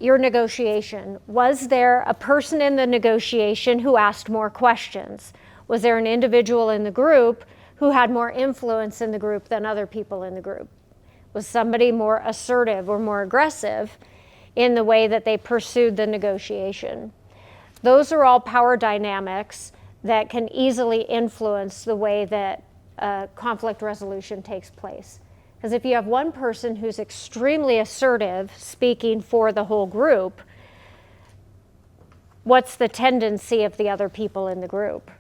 your negotiation. Was there a person in the negotiation who asked more questions? Was there an individual in the group who had more influence in the group than other people in the group? Was somebody more assertive or more aggressive in the way that they pursued the negotiation? Those are all power dynamics that can easily influence the way that conflict resolution takes place. Because if you have one person who's extremely assertive speaking for the whole group, what's the tendency of the other people in the group?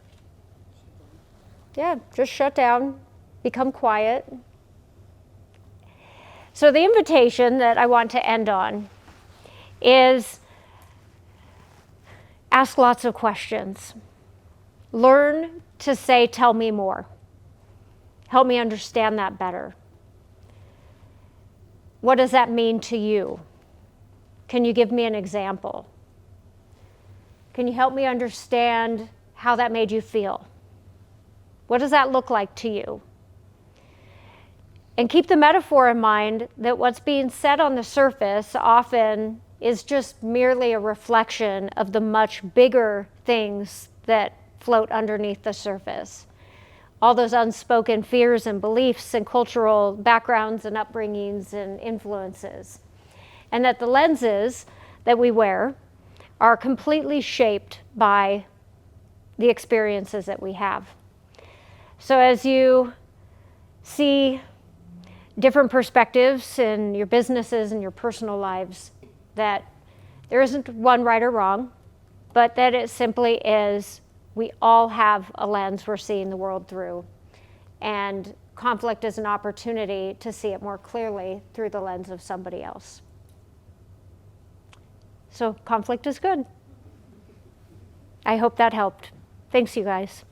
Yeah, just shut down, become quiet. So the invitation that I want to end on is ask lots of questions. Learn to say, tell me more. Help me understand that better. What does that mean to you? Can you give me an example? Can you help me understand how that made you feel? What does that look like to you? And keep the metaphor in mind that what's being said on the surface often is just merely a reflection of the much bigger things that float underneath the surface. All those unspoken fears and beliefs and cultural backgrounds and upbringings and influences. And that the lenses that we wear are completely shaped by the experiences that we have. So as you see different perspectives in your businesses and your personal lives, that there isn't one right or wrong, but that it simply is, we all have a lens we're seeing the world through. And conflict is an opportunity to see it more clearly through the lens of somebody else. So conflict is good. I hope that helped. Thanks, you guys.